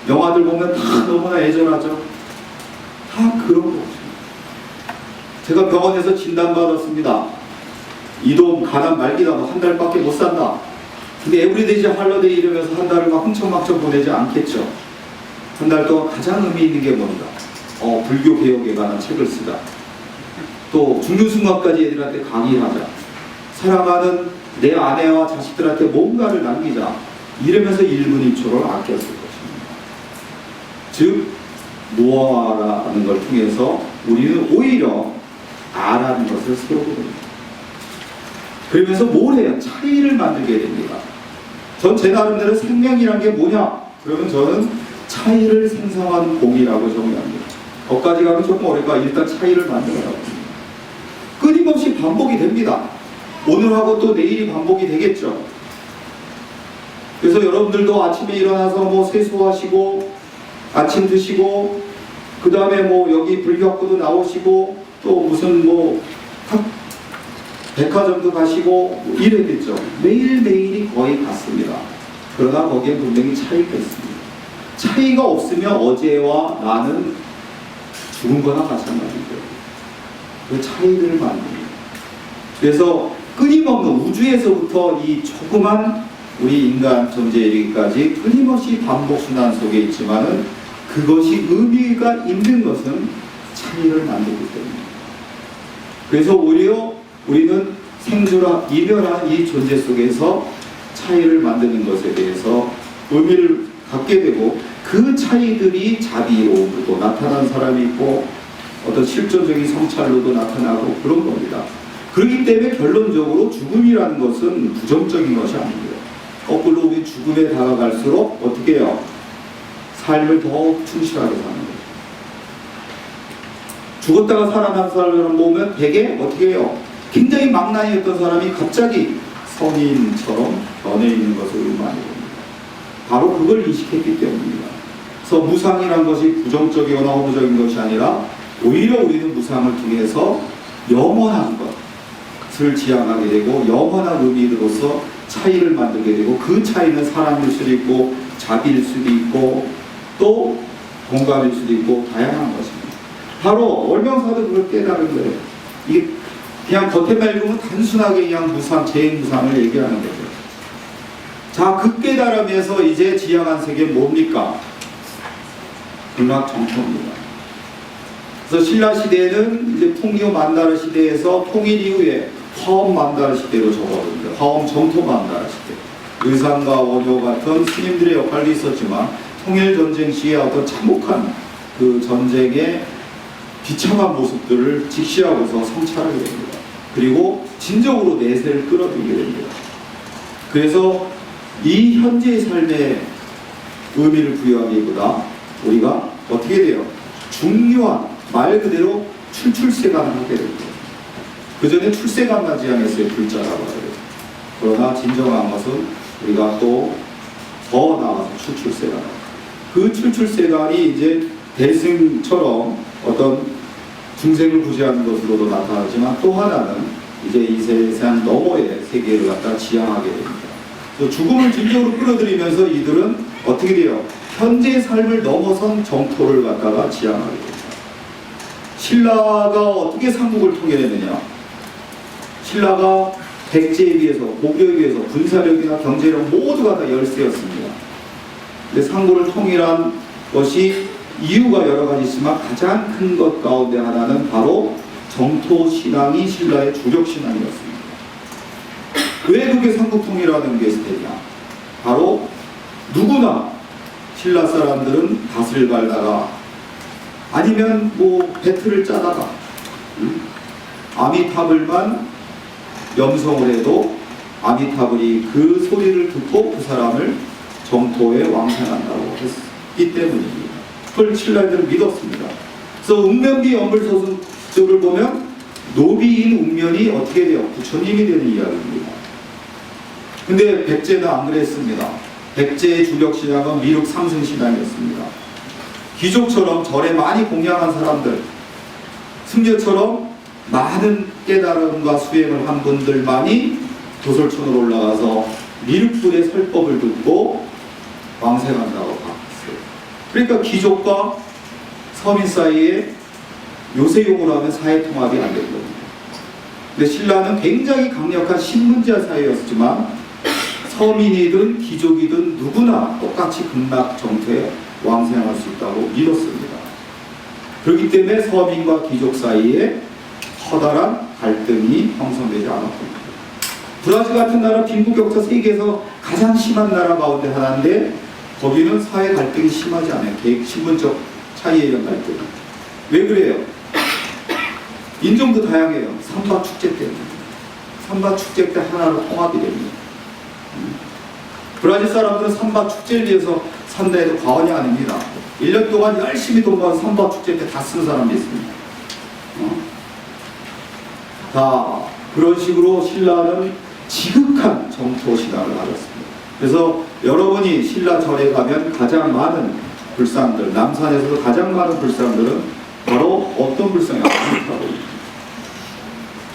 영화들 보면 다 너무나 애절하죠. 다 그런 거죠. 제가 병원에서 진단받았습니다. 이동 가난 말기다. 한 달밖에 못 산다. 근데 에브리데이 할러데이 이러면서 한 달을 막 흥청망청 보내지 않겠죠. 한 달 동안 가장 의미 있는 게 뭔가? 불교 개혁에 관한 책을 쓰자. 또 죽는 순간까지 애들한테 강의를 하자. 사랑하는 내 아내와 자식들한테 뭔가를 남기자. 이러면서 1분 2초를 아꼈을 것입니다. 즉 무아라는 걸 통해서 우리는 오히려 아라는 것을 세우게 됩니다. 그러면서 뭘 해요? 차이를 만들게 됩니다. 전 제 나름대로 생명이란 게 뭐냐? 그러면 저는 차이를 생성하는 공이라고 정의합니다. 거기까지 가면 조금 어려울까? 일단 차이를 만들어라고 합니다. 끊임없이 반복이 됩니다. 오늘하고 또 내일이 반복이 되겠죠. 그래서 여러분들도 아침에 일어나서 뭐 세수하시고 아침 드시고 그 다음에 뭐 여기 불교학교도 나오시고 또 무슨 뭐 백화점도 가시고 뭐 이래겠죠. 매일매일이 거의 같습니다. 그러나 거기에 분명히 차이가 있습니다. 차이가 없으면 어제와 나는 죽은 거나 마찬가지죠. 그 차이들을 만듭니다. 그래서 끊임없는 우주에서부터 이 조그만 우리 인간 존재에 이르기까지 끊임없이 반복순환 속에 있지만은 그것이 의미가 있는 것은 차이를 만들기 때문입니다. 그래서 오히려 우리는 이별한 이 존재 속에서 차이를 만드는 것에 대해서 의미를 갖게 되고, 그 차이들이 자비로움으로 나타난 사람이 있고 어떤 실존적인 성찰로도 나타나고 그런 겁니다. 그렇기 때문에 결론적으로 죽음이라는 것은 부정적인 것이 아닙니다. 거꾸로 우리 죽음에 다가갈수록 어떻게 해요? 삶을 더 충실하게 사는 거예요. 죽었다가 살아난 사람을 보면 되게 어떻게 해요? 굉장히 망나니였던 사람이 갑자기 성인처럼 변해 있는 것을 많이 봅니다. 바로 그걸 인식했기 때문입니다. 그래서 무상이란 것이 부정적이거나 허무적인 것이 아니라 오히려 우리는 무상을 통해서 영원한 것을 지향하게 되고 영원한 의미로서 차이를 만들게 되고, 그 차이는 사랑일 수도 있고 자비일 수도 있고 또 공감일 수도 있고 다양한 것입니다. 바로 월명사도 그걸 깨달은 거예요. 이게 그냥 겉에만 읽으면 단순하게 그냥 무상, 재행무상을 얘기하는 거죠. 자, 그 깨달음에서 이제 지향한 세계는 뭡니까? 극락정토입니다. 그래서 신라 시대는 이제 풍요 만다르 시대에서 통일 이후에 화엄 만다르 시대로 접어듭니다. 화엄 정토 만다르 시대. 의상과 원효 같은 스님들의 역할도 있었지만 통일 전쟁 시에 어떤 참혹한 그 전쟁의 비참한 모습들을 직시하고서 성찰하게 됩니다. 그리고 진정으로 내세를 끌어들이게 됩니다. 그래서 이 현재의 삶의 의미를 부여하기보다 우리가 어떻게 돼요? 중요한 말 그대로 출세감을 하게 됩니다. 그 전에 출세감만 지향했어요. 불자라고 하더라고요. 그러나 진정한 것은 우리가 또 더 나아가서 출세감. 그 출세감이 이제 대승처럼 어떤 중생을 구제하는 것으로도 나타나지만, 또 하나는 이제 이 세상 너머의 세계를 갖다 지향하게 됩니다. 죽음을 진정으로 끌어들이면서 이들은 어떻게 돼요? 현재의 삶을 넘어선 정토를 갖다가 지향하게 됩니다. 신라가 어떻게 삼국을 통일했느냐? 신라가 백제에 비해서, 고려에 비해서 군사력이나 경제력 모두가 다 열세였습니다. 근데 삼국을 통일한 것이 이유가 여러 가지 있지만 가장 큰 것 가운데 하나는 바로 정토 신앙이 신라의 주력 신앙이었습니다. 왜 그게 삼국 통일하는 게 되냐? 바로 누구나 신라 사람들은 닷을 갈다가 아니면 뭐 배틀을 짜다가 아미타불만 염성을 해도 아미타불이 그 소리를 듣고 그 사람을 정토에 왕생한다고 했기 때문입니다. 그걸 신라들은 믿었습니다. 그래서 웅면비 연불서술을 보면 노비인 웅면이 어떻게 돼요? 부처님이 되는 이야기입니다. 근데 백제는 안 그랬습니다. 백제의 주력 신앙은 미륵 상승 신앙이었습니다. 귀족처럼 절에 많이 공양한 사람들, 승려처럼 많은 깨달음과 수행을 한 분들만이 도솔촌으로 올라가서 미륵불의 설법을 듣고 왕생한다고 봤어요. 그러니까 귀족과 서민 사이에 요새용으로 하면 사회통합이 안 된 겁니다. 근데 신라는 굉장히 강력한 신문자 사회였지만 서민이든 귀족이든 누구나 똑같이 극락 정토에 왕생할 수 있다고 믿었습니다. 그렇기 때문에 서민과 귀족 사이에 커다란 갈등이 형성되지 않았습니다. 브라질 같은 나라 빈부격차 세계에서 가장 심한 나라 가운데 하나인데 거기는 사회 갈등이 심하지 않아요. 신분적 차이에 이런 갈등. 왜 그래요? 인종도 다양해요. 삼바 축제 때문에. 삼바 축제 때 하나로 통합이 됩니다. 브라질 사람들은 삼바 축제를 위해서 산다 해도 과언이 아닙니다. 1년 동안 열심히 돈 벌어서 삼바 축제 때 다 쓰는 사람이 있습니다. 다 그런 식으로 신라는 지극한 정토 신앙을 가졌습니다. 그래서 여러분이 신라 절에 가면 가장 많은 불상들, 남산에서도 가장 많은 불상들은 바로 어떤 불상이냐고.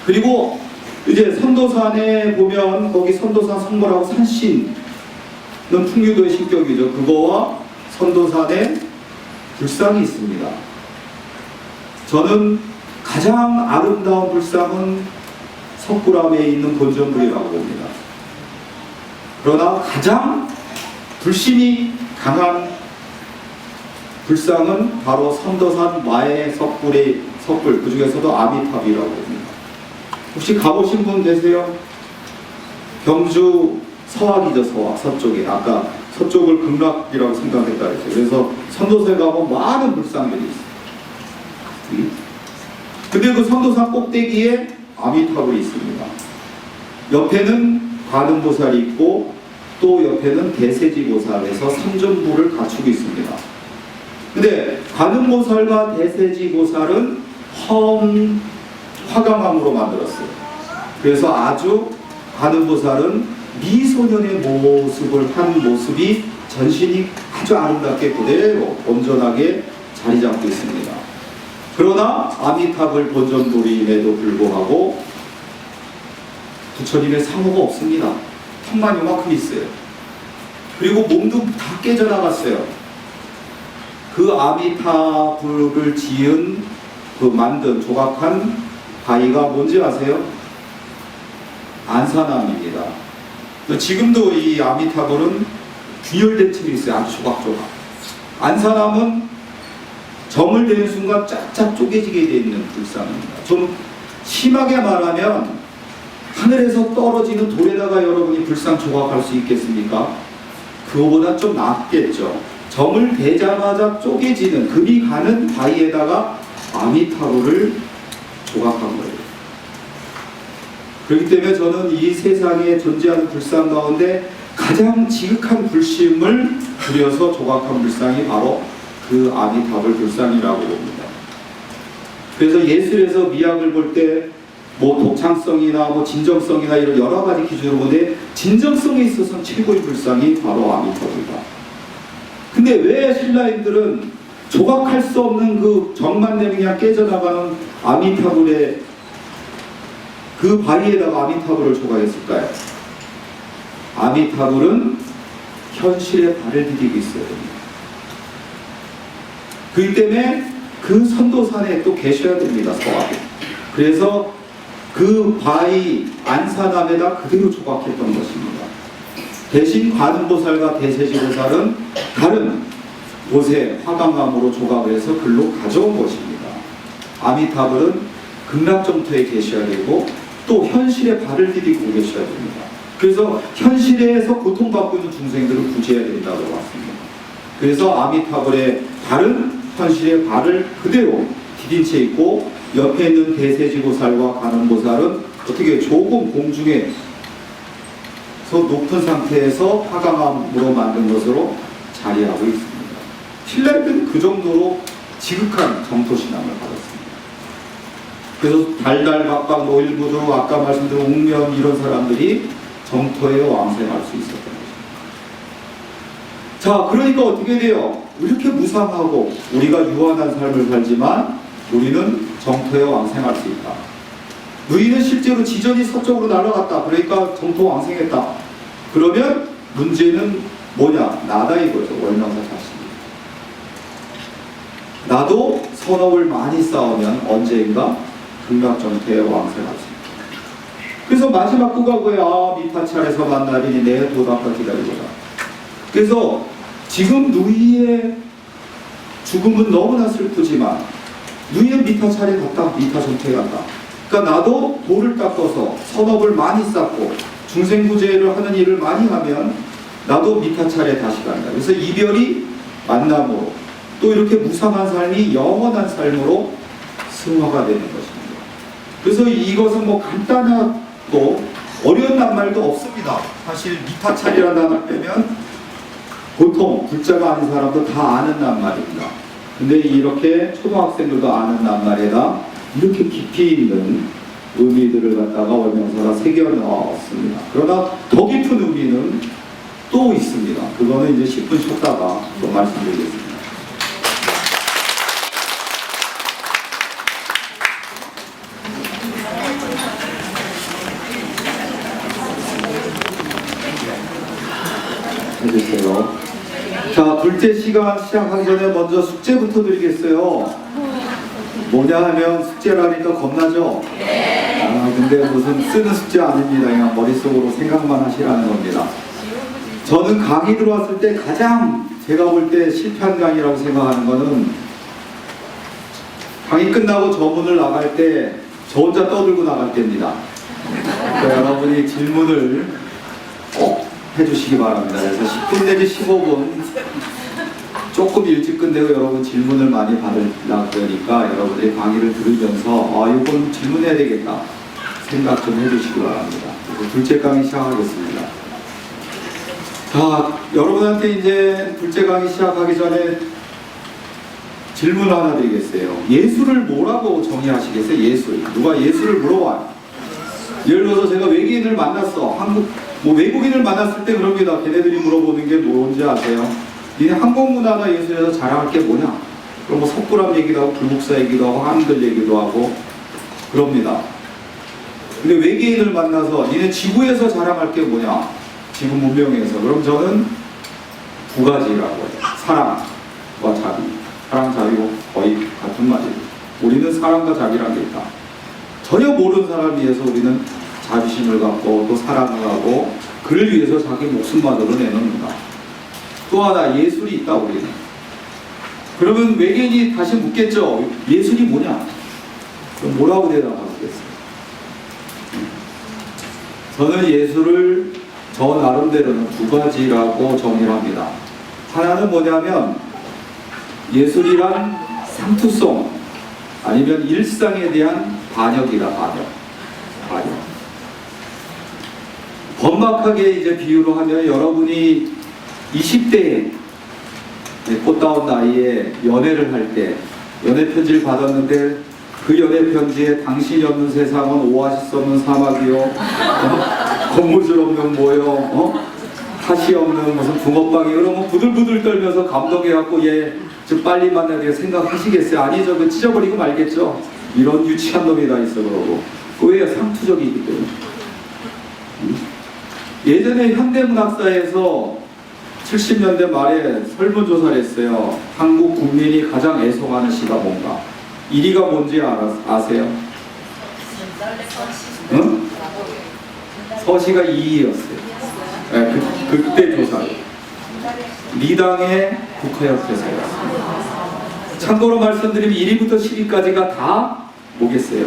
그리고 이제 선도산에 보면 거기 선도산 성벌하고 산신은 풍류도의 신격이죠. 그거와 선도산에 불상이 있습니다. 저는 가장 아름다운 불상은 석굴암에 있는 본전불이라고 봅니다. 그러나 가장 불신이 강한 불상은 바로 선도산 마의 석굴, 그 중에서도 아미탑이라고 봅니다. 혹시 가보신 분 계세요? 경주 서학이죠, 서학. 서쪽에. 아까 서쪽을 극락이라고 생각했다 했어요. 그래서 선도사에 가면 많은 불상들이 있어요. 근데 그 선도사 꼭대기에 아미타불이 있습니다. 옆에는 관음보살이 있고 또 옆에는 대세지보살에서 삼전부를 갖추고 있습니다. 근데 관음보살과 대세지보살은 화강암으로 만들었어요. 그래서 아주 관음보살은 미소년의 모습을 한 모습이 전신이 아주 아름답게 그대로 온전하게 자리 잡고 있습니다. 그러나 아미타불 본전돌임에도 불구하고 부처님의 상호가 없습니다. 턱만 요만큼 있어요. 그리고 몸도 다 깨져나갔어요. 그 아미타불을 지은 만든 조각한 바위가 뭔지 아세요? 안산암입니다. 지금도 이 아미타불은 균열된 층이 있어요. 아주 조각조각. 안산암은 점을 대는 순간 쫙쫙 쪼개지게 되어 있는 불상입니다. 좀 심하게 말하면 하늘에서 떨어지는 돌에다가 여러분이 불상 조각할 수 있겠습니까? 그거보다 좀 낫겠죠. 점을 대자마자 쪼개지는 금이 가는 바위에다가 아미타불을 조각한 거예요. 그렇기 때문에 저는 이 세상에 존재하는 불상 가운데 가장 지극한 불심을 들여서 조각한 불상이 바로 그 아미타불 불상이라고 봅니다. 그래서 예술에서 미학을 볼 때 독창성이나 진정성이나 이런 여러 가지 기준으로 보는데 진정성에 있어서는 최고의 불상이 바로 아미타불이다. 근데 왜 신라인들은 조각할 수 없는 그 정만 되면 그냥 깨져나가는 아미타불의 그 바위에다가 아미타불을 조각했을까요? 아미타불은 현실에 발을 디디고 있어야 됩니다. 그렇기 때문에 그 선도산에 또 계셔야 됩니다. 서학에. 그래서 그 바위 안산암에다 그대로 조각했던 것입니다. 대신 관음보살과 대세지보살은 다른 곳에 화강암으로 조각을 해서 글로 가져온 것입니다. 아미타불은 극락정토에 계셔야 되고 또 현실에 발을 디디고 계셔야 됩니다. 그래서 현실에서 고통받고 있는 중생들을 구제해야 된다고 봤습니다. 그래서 아미타불의 발은 현실의 발을 그대로 디딘 채 있고 옆에 있는 대세지보살과 관음보살은 어떻게 조금 공중에서 높은 상태에서 화강암으로 만든 것으로 자리하고 있습니다. 신라들은 그 정도로 지극한 정토신앙을 받았습니다. 그래서 달달박박 노일구조 아까 말씀드린 옥면 이런 사람들이 정토에 왕생할 수 있었던 것입니다. 자, 그러니까 어떻게 돼요? 이렇게 무상하고 우리가 유한한 삶을 살지만 우리는 정토에 왕생할 수 있다. 너희는 실제로 지전이 서쪽으로 날아갔다. 그러니까 정토 왕생했다. 그러면 문제는 뭐냐? 나다 이거죠. 월명사 자신. 나도 선업을 많이 쌓으면 언젠가 극락정토에 왕생할 수 있다. 그래서 마지막 구가 뭐야? 미타찰에서 만나리니 내 도답과 기다리거라. 그래서 지금 누이의 죽음은 너무나 슬프지만 누이는 미타찰에 갔다. 미타정토에 갔다. 그러니까 나도 돌을 닦아서 선업을 많이 쌓고 중생구제를 하는 일을 많이 하면 나도 미타찰에 다시 간다. 그래서 이별이 만남으로 또 이렇게 무상한 삶이 영원한 삶으로 승화가 되는 것입니다. 그래서 이것은 간단하고 어려운 낱말도 없습니다. 사실 미타찰이라는 단어 빼면 보통 불자가 아닌 사람도 다 아는 낱말입니다. 근데 이렇게 초등학생들도 아는 낱말에다 이렇게 깊이 있는 의미들을 갖다가 월명사가 새겨 넣었습니다. 그러나 더 깊은 의미는 또 있습니다. 그거는 이제 10분 쉬었다가 또 말씀드리겠습니다. 해주세요. 자, 둘째 시간 시작하기 전에 먼저 숙제부터 드리겠어요. 뭐냐 하면 숙제라니까 겁나죠? 근데 무슨 쓰는 숙제 아닙니다. 그냥 머릿속으로 생각만 하시라는 겁니다. 저는 강의 들어왔을 때 가장 제가 볼 때 실패한 강의라고 생각하는 거는 강의 끝나고 저문을 나갈 때 저 혼자 떠들고 나갈 때입니다. 그러니까 여러분이 질문을 꼭 해주시기 바랍니다. 그래서 10분 내지 15분 조금 일찍 끝내고 여러분 질문을 많이 받으려고 그러니까 여러분들이 강의를 들으면서 이건 질문해야 되겠다 생각 좀 해주시기 바랍니다. 그래서 둘째 강의 시작하겠습니다. 자, 여러분한테 이제 둘째 강의 시작하기 전에 질문 하나 드리겠어요. 예수를 뭐라고 정의하시겠어요? 예술. 누가 예수를 물어봐요. 예를 들어서 제가 외계인을 만났어. 외국인을 만났을 때 그럽니다. 걔네들이 물어보는 게 뭔지 아세요? 니네 한국 문화나 예술에서 자랑할 게 뭐냐? 그럼 뭐 석굴암 얘기도 하고 불국사 얘기도 하고 한글 얘기도 하고 그럽니다. 근데 외계인을 만나서 니네 지구에서 자랑할 게 뭐냐? 지구 문명에서. 그럼 저는 두 가지라고 해요. 사랑과 자비. 사랑, 자비고 거의 같은 말이에요. 우리는 사랑과 자비라는 게 있다. 전혀 모르는 사람을 위해서 우리는 자비심을 갖고 또 사랑을 하고 그를 위해서 자기 목숨만으로 내놓는다. 또 하나 예술이 있다 우리는. 그러면 외계인이 다시 묻겠죠. 예술이 뭐냐? 그럼 뭐라고 대답하겠어요? 저는 예술을 저 나름대로는 두 가지라고 정의를 합니다. 하나는 뭐냐면 예술이란 상투성 아니면 일상에 대한 반역이다. 반역. 번박하게 이제 비유로 하면 여러분이 20대에 꽃다운 나이에 연애를 할 때 연애 편지를 받았는데 그 연애 편지에 당신이 없는 세상은 오아시스 없는 사막이요, 건물줄 없는 모여, 팥이 없는 무슨 붕어빵이, 그러면 부들부들 떨면서 감동해갖고 얘 좀 빨리 만나야 돼 생각하시겠어요? 아니 저거 찢어버리고 말겠죠? 이런 유치한 놈이 다 있어. 그러고 왜 상투적이기 때문에. 예전에 현대문학사에서 70년대 말에 설문조사를 했어요. 한국 국민이 가장 애송하는 시가 뭔가. 1위가 뭔지 아세요? 응? 서시가 2위였어요. 네, 그때 조사. 리당의 국회협회사였어요. 참고로 말씀드리면 1위부터 10위까지가 다 뭐겠어요?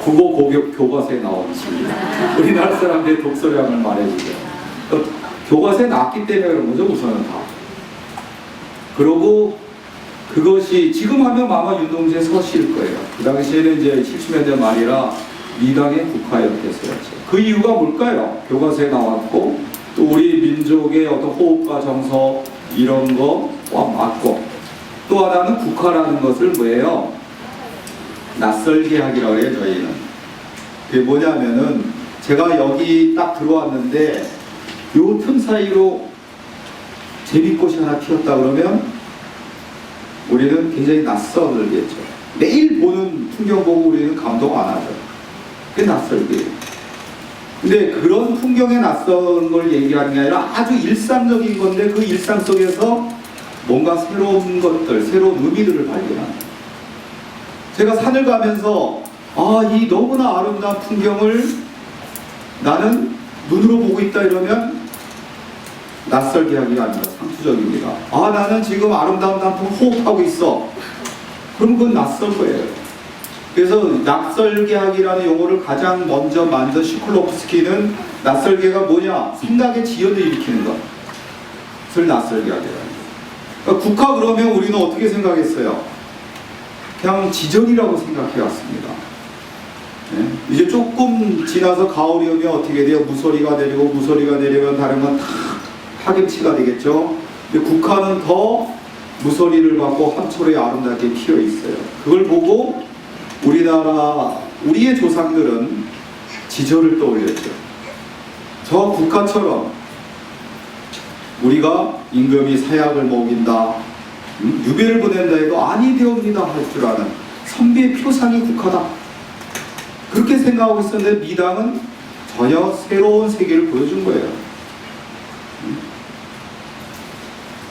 국어 교과서에 나온 시입니다. 우리나라 사람들의 독서량을 말해주죠. 교과서에 나왔기 때문에 그런 거죠, 우선은 다. 그러고 그것이 지금 하면 아마 윤동주의 서시일 거예요. 그 당시에는 이제 70년대 말이라 미당의 국가협회서였죠. 그 이유가 뭘까요? 교과서에 나왔고 또 우리 민족의 어떤 호흡과 정서 이런 거와 맞고 또 하나는 국화라는 것을 뭐예요? 낯설게 하기라고 해요, 저희는. 그게 뭐냐면은 제가 여기 딱 들어왔는데 요 틈 사이로 제비꽃이 하나 피었다 그러면 우리는 굉장히 낯설겠죠. 매일 보는 풍경 보고 우리는 감동 안 하죠. 그게 낯설게. 근데 그런 풍경에 낯선 걸 얘기하는 게 아니라 아주 일상적인 건데 그 일상 속에서 뭔가 새로운 것들, 새로운 의미들을 발견하는. 제가 산을 가면서 이 너무나 아름다운 풍경을 나는 눈으로 보고 있다 이러면 낯설게 하기가 아니라 상투적입니다. 나는 지금 아름다운 단풍 호흡하고 있어. 그럼 그건 낯설 거예요. 그래서 낯설게 하기라는 용어를 가장 먼저 만든 시클로프스키는 낯설게가 뭐냐? 생각의 지연을 일으키는 것을 낯설게 하기라는 거예요. 그러니까 국화 그러면 우리는 어떻게 생각했어요? 그냥 지전이라고 생각해 왔습니다. 네? 이제 조금 지나서 가을이 오면 어떻게 돼요? 무소리가 내리고 무소리가 내리면 다른 건 다 파김치가 되겠죠. 근데 국화는 더 무소리를 받고 함초로에 아름답게 피어 있어요. 그걸 보고 우리의 조상들은 지저를 떠올렸죠. 저 국화처럼 우리가 임금이 사약을 먹인다, 유배를 보낸다 해도 아니 되옵니다 할 줄 아는 선비의 표상이 국화다. 그렇게 생각하고 있었는데 미당은 전혀 새로운 세계를 보여준 거예요.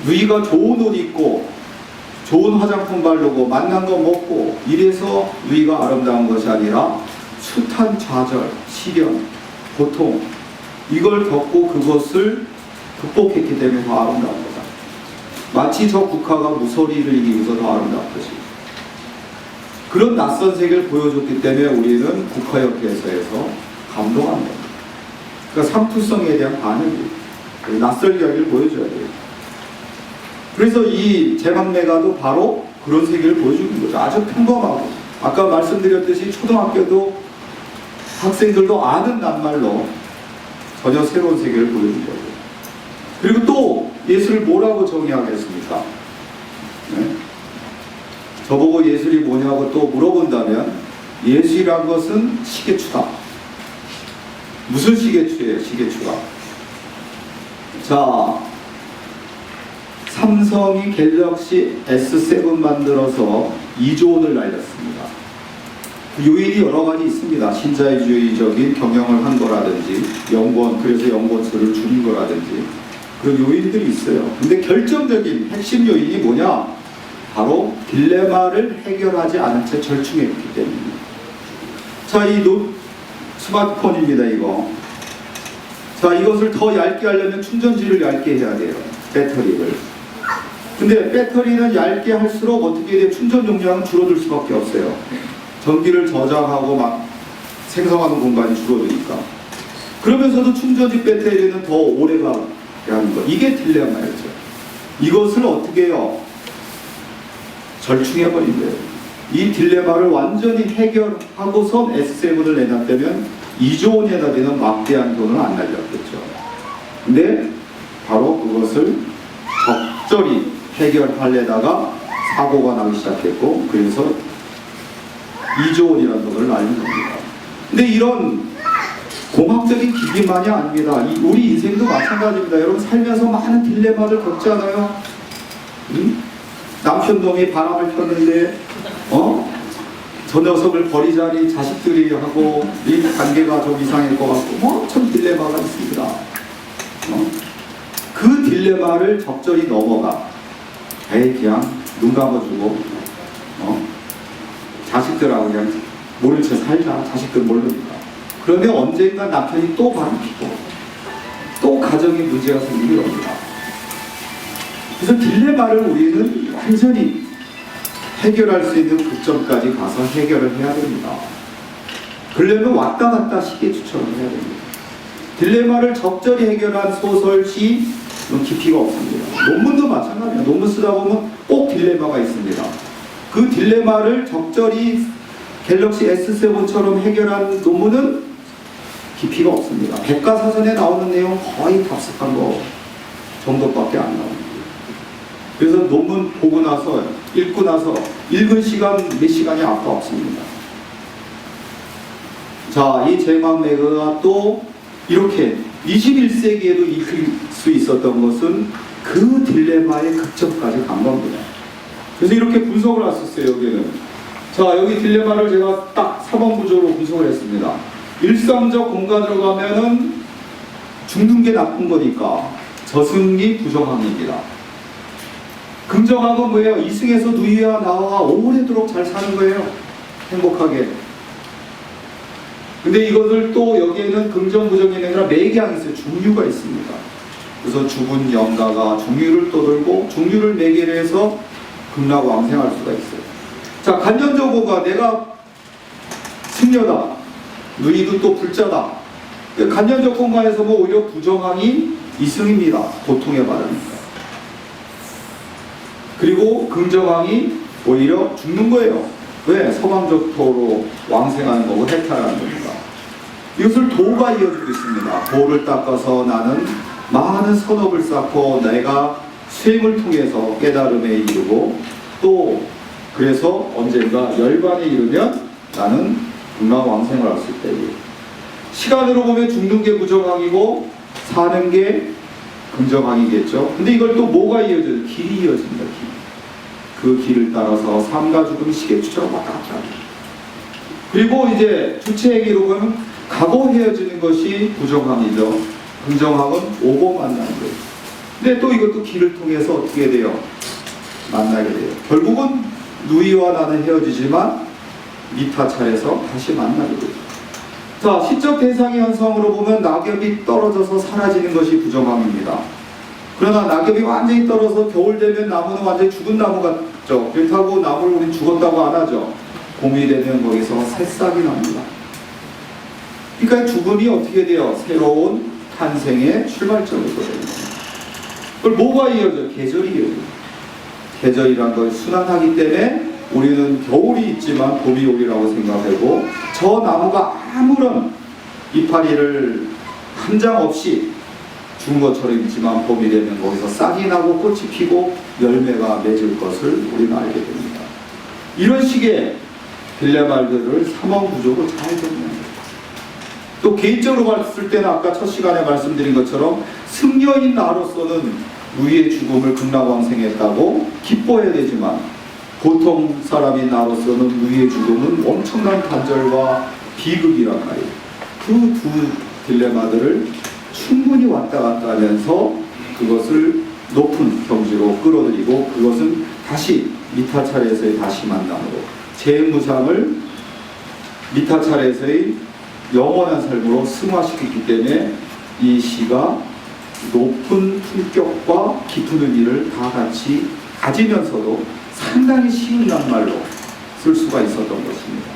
누이가 좋은 옷 입고 좋은 화장품 바르고 맛난 거 먹고 이래서 누이가 아름다운 것이 아니라 숱한 좌절, 시련, 고통 이걸 겪고 그것을 극복했기 때문에 더 아름다운 거다. 마치 저 국화가 무소리를 이기면서 더 아름다운 것이. 그런 낯선 세계를 보여줬기 때문에 우리는 국화협회에서 감동한 겁니다. 그러니까 상투성에 대한 반응이 낯설 이야기를 보여줘야 돼요. 그래서 이 제막내가도 바로 그런 세계를 보여주는 거죠. 아주 평범하고, 아까 말씀드렸듯이 초등학교도 학생들도 아는 낱말로 전혀 새로운 세계를 보여준 거죠. 그리고 또 예술을 뭐라고 정의하겠습니까? 네? 저보고 예술이 뭐냐고 또 물어본다면 예술이란 것은 시계추다. 무슨 시계추예요? 시계추가. 자, 삼성이 갤럭시 S7 만들어서 2조 원을 날렸습니다. 요인이 여러 가지 있습니다. 신자유주의적인 경영을 한 거라든지 그래서 연구원수를 줄인 거라든지 그런 요인들이 있어요. 근데 결정적인 핵심 요인이 뭐냐? 바로 딜레마를 해결하지 않은 채 절충했기 때문입니다. 자, 이 스마트폰입니다, 이거. 자, 이것을 더 얇게 하려면 충전지를 얇게 해야 돼요. 배터리를. 근데 배터리는 얇게 할수록 어떻게 돼요? 충전 용량은 줄어들 수밖에 없어요. 전기를 저장하고 막 생성하는 공간이 줄어드니까. 그러면서도 충전지 배터리는 더 오래 가게 하는 거. 이게 딜레마였죠. 이것을 어떻게 해요? 절충해버린 거예요. 이 딜레마를 완전히 해결하고선 S7을 내놨다면 2조 원이나 되는 막대한 돈을 안 날렸겠죠. 근데 바로 그것을 적절히 해결하려다가 사고가 나기 시작했고, 그래서 2조 원이라는 돈을 날린 겁니다. 근데 이런 공학적인 기기만이 아닙니다. 우리 인생도 마찬가지입니다. 여러분 살면서 많은 딜레마를 겪잖아요. 남편 놈이 바람을 폈는데 저 녀석을 버리자니 자식들이 하고 이 관계가 좀 이상할 것 같고 참 딜레마가 있습니다. 그 딜레마를 적절히 넘어가 그냥 눈 감아주고 자식들하고 그냥 모른 채 살자. 자식들 모르니까. 그런데 언젠가 남편이 또 바람 피고 또 가정에 문제가 생기게 됩니다. 그래서 딜레마를 우리는 완전히 해결할 수 있는 급점까지 가서 해결을 해야 됩니다. 그러려면 왔다 갔다 시계추처럼 해야 됩니다. 딜레마를 적절히 해결한 소설, 시, 깊이가 없습니다. 논문도 마찬가지예요. 논문 쓰다 보면 꼭 딜레마가 있습니다. 그 딜레마를 적절히 갤럭시 S7처럼 해결한 논문은 깊이가 없습니다. 백과사전에 나오는 내용 거의 답습한 거 정도밖에 안 나옵니다. 그래서 논문 보고 나서 읽고 나서 읽은 시간 몇 시간이 아까 없습니다. 자, 이 제막내가 또 이렇게 21세기에도 읽힐 수 있었던 것은 그 딜레마의 극점까지 간 겁니다. 그래서 이렇게 분석을 했었어요. 여기는. 자, 여기 딜레마를 제가 딱 3번 구조로 분석을 했습니다. 일상적 공간으로 가면은 죽는 게 나쁜 거니까 저승리 부정함입니다. 긍정함은 뭐예요? 이승에서 누이와 나와 오래도록 잘 사는 거예요. 행복하게. 근데 이것을 또 여기에는 긍정 부정이 아니라 매개항이 있어요. 중류가 있습니다. 그래서 죽은 영가가 중류를 떠들고 중류를 매개로 해서 극락왕생할 수가 있어요. 자, 간전조고가 내가 승려다. 누이도 또 불자다. 간전적 공간에서 뭐 오히려 부정항이 이승입니다. 고통의 바람입니다. 그리고 긍정항이 오히려 죽는 거예요. 왜? 서방적토로 왕생하는 거고 해탈하는 겁니다. 이것을 도가 이어주고 있습니다. 도를 닦아서 나는 많은 선업을 쌓고 내가 수행을 통해서 깨달음에 이르고 또 그래서 언젠가 열반에 이르면 나는 극락왕생을 할 수 있다. 시간으로 보면 죽는 게 부정항이고 사는 게 긍정항이겠죠. 근데 이걸 또 뭐가 이어져요? 길이 이어집니다. 길. 그 길을 따라서 삶과 죽음이 시계추처럼 왔다 갔다 합니다. 그리고 이제 주체에게로 보면 가고 헤어지는 것이 부정항이죠. 긍정항은 오고 만나는 거예요. 근데 또 이것도 길을 통해서 어떻게 돼요? 만나게 돼요. 결국은 누이와 나는 헤어지지만 미타 차에서 다시 만나게 돼요. 자, 시적 대상의 현상으로 보면 낙엽이 떨어져서 사라지는 것이 부정함입니다. 그러나 낙엽이 완전히 떨어져서 겨울 되면 나무는 완전히 죽은 나무 같죠. 그렇다고 나무를 우린 죽었다고 안 하죠. 봄이 되면 거기서 새싹이 납니다. 그러니까 죽음이 어떻게 돼요? 새로운 탄생의 출발점이거든요. 그걸 뭐가 이어져? 계절이 이어져. 계절이란 걸 순환하기 때문에 우리는 겨울이 있지만 봄이 오리라고 생각하고, 저 나무가 아무런 이파리를 한 장 없이 죽은 것처럼 있지만 봄이 되면 거기서 싹이 나고 꽃이 피고 열매가 맺을 것을 우리는 알게 됩니다. 이런 식의 딜레마들을 삼원구조로 잘 정리합니다. 또 개인적으로 봤을 때는 아까 첫 시간에 말씀드린 것처럼 승려인 나로서는 누이의 죽음을 극락왕생했다고 기뻐해야 되지만, 보통 사람인 나로서는 누이의 죽음은 엄청난 단절과 비극이란 말이에요. 그 두 딜레마들을 충분히 왔다 갔다 하면서 그것을 높은 경지로 끌어들이고, 그것은 다시 미타 차례에서의 다시 만남으로, 재무상을 미타 차례에서의 영원한 삶으로 승화시켰기 때문에 이 시가 높은 품격과 깊은 의미를 다 같이 가지면서도 상당히 쉬운 낱말로 쓸 수가 있었던 것입니다.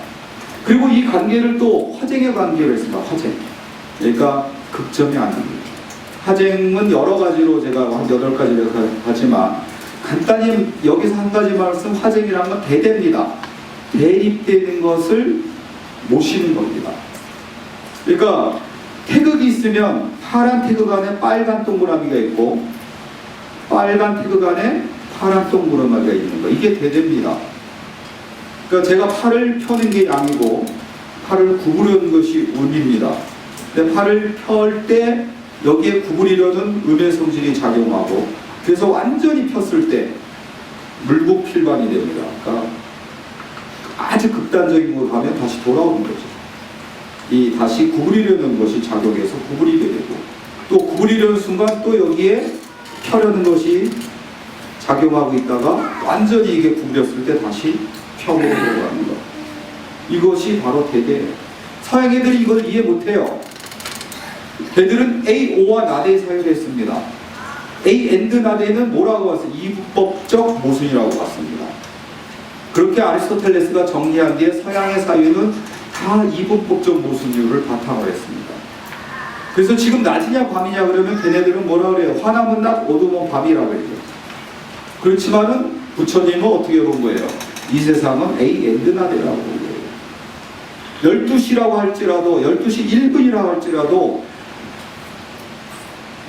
그리고 이 관계를 또 화쟁의 관계로 했습니다. 화쟁. 그러니까 극점이 아닙니다. 화쟁은 여러 가지로 제가 한 8가지를 하지만, 간단히 여기서 한 가지 말씀, 화쟁이라는 건 대대입니다. 대립되는 것을 모시는 겁니다. 그러니까 태극이 있으면 파란 태극 안에 빨간 동그라미가 있고, 빨간 태극 안에 파란 동그라미가 있는 거, 이게 대대입니다. 그러니까 제가 팔을 펴는 게 양이고 팔을 구부리는 것이 음입니다. 근데 팔을 펼 때 여기에 구부리려는 음의 성질이 작용하고, 그래서 완전히 폈을 때 물국필반이 됩니다. 그러니까 아주 극단적인 걸로 가면 다시 돌아오는 거죠. 이 다시 구부리려는 것이 작용해서 구부리게 되고, 또 구부리려는 순간 또 여기에 펴려는 것이 작용하고 있다가 완전히 이게 구부렸을 때 다시 펴보려고 하는 것. 이것이 바로 대대예요. 서양 애들이 이걸 이해 못해요. 걔들은 A, O와 나대의 사용을 했습니다. A and 나대는 뭐라고 봤어요? 이분법적 모순이라고 봤습니다. 그렇게 아리스토텔레스가 정리한 뒤에 서양의 사유는 다 이분법적 모순율을 바탕으로 했습니다. 그래서 지금 낮이냐 밤이냐 그러면 걔네들은 뭐라 그래요? 화나면 낮, 어두우면 밤이라고 해요. 그렇지만은 부처님은 어떻게 본 거예요? 이 세상은 A and 나대라고 본 거예요. 12시라고 할지라도, 12시 1분이라고 할지라도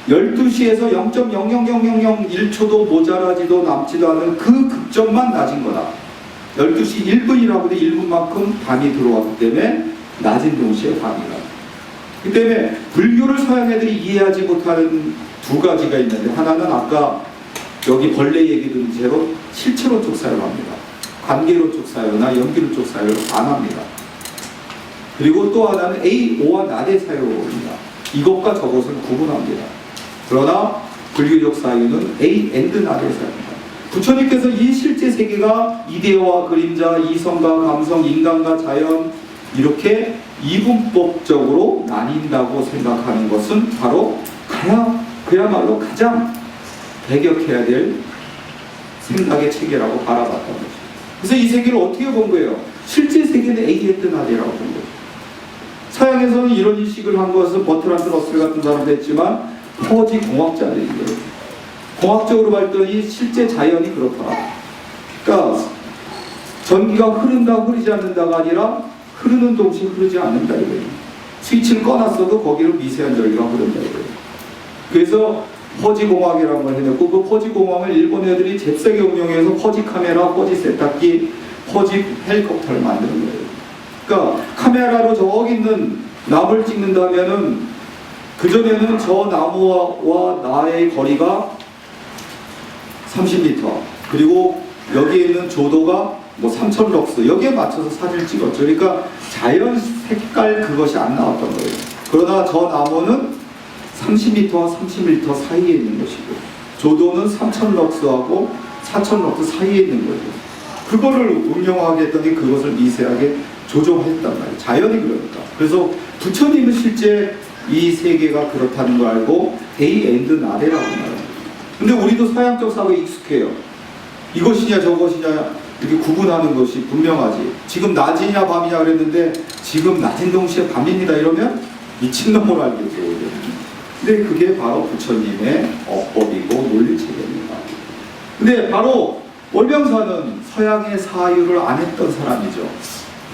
12시에서 0.00001초도 모자라지도 남지도 않은 그 극점만 낮은 거다. 12시 1분이라고 해도 1분만큼 밤이 들어왔기 때문에 낮은 동시에 밤이다. 그 때문에 불교를 서양 애들이 이해하지 못하는 두 가지가 있는데, 하나는 아까 여기 벌레 얘기 든 채로 실체론적 사유를 합니다. 관계론적 사유나 연기론적 사유를 안 합니다. 그리고 또 하나는 A, O와 나대 사유로 봅니다. 이것과 저것을 구분합니다. 그러나 불교적 사유는 A and 나대 사유입니다. 부처님께서 이 실제 세계가 이데어와 그림자, 이성과 감성, 인간과 자연, 이렇게 이분법적으로 나뉜다고 생각하는 것은 바로 그야말로 가장 배격해야 될 생각의 체계라고 바라봤던 거죠. 그래서 이 세계를 어떻게 본 거예요? 실제 세계는 A and 나대라고 본 거예요. 서양에서는 이런 인식을 한 것은 버트란드 러셀 같은 사람도 했지만 퍼지 공학자들이에요. 공학적으로 봤더니 실제 자연이 그렇더라. 그러니까 전기가 흐른다 흐르지 않는다가 아니라 흐르는 동시에 흐르지 않는다 이거예요. 스위치를 꺼놨어도 거기로 미세한 전기가 흐른다 이거예요. 그래서 퍼지 공학이라는 걸 해냈고, 그 퍼지 공학을 일본 애들이 잽싸게 응용해서 퍼지 카메라, 퍼지 세탁기, 퍼지 헬리콥터를 만드는 거예요. 그러니까 카메라로 저기 있는 나무를 찍는다면은 그전에는 저 나무와 나의 거리가 30m, 그리고 여기에 있는 조도가 뭐 3000럭스, 여기에 맞춰서 사진을 찍었죠. 그러니까 자연 색깔 그것이 안 나왔던 거예요. 그러나 저 나무는 30m와 30m 사이에 있는 것이고, 조도는 3000럭스하고 4000럭스 사이에 있는 거예요. 그거를 응용하게 했더니 그것을 미세하게 조정했단 말이에요. 자연이 그러니까. 그래서 부처님은 실제 이 세계가 그렇다는 걸 알고 A and 나대라고 말합니다. 근데 우리도 서양적 사고에 익숙해요. 이것이냐 저것이냐 이렇게 구분하는 것이 분명하지. 지금 낮이냐 밤이냐 그랬는데 지금 낮인 동시에 밤입니다 이러면 미친놈으로 알겠죠. 근데 그게 바로 부처님의 어법이고 논리체계입니다. 근데 바로 월병사는 서양의 사유를 안 했던 사람이죠.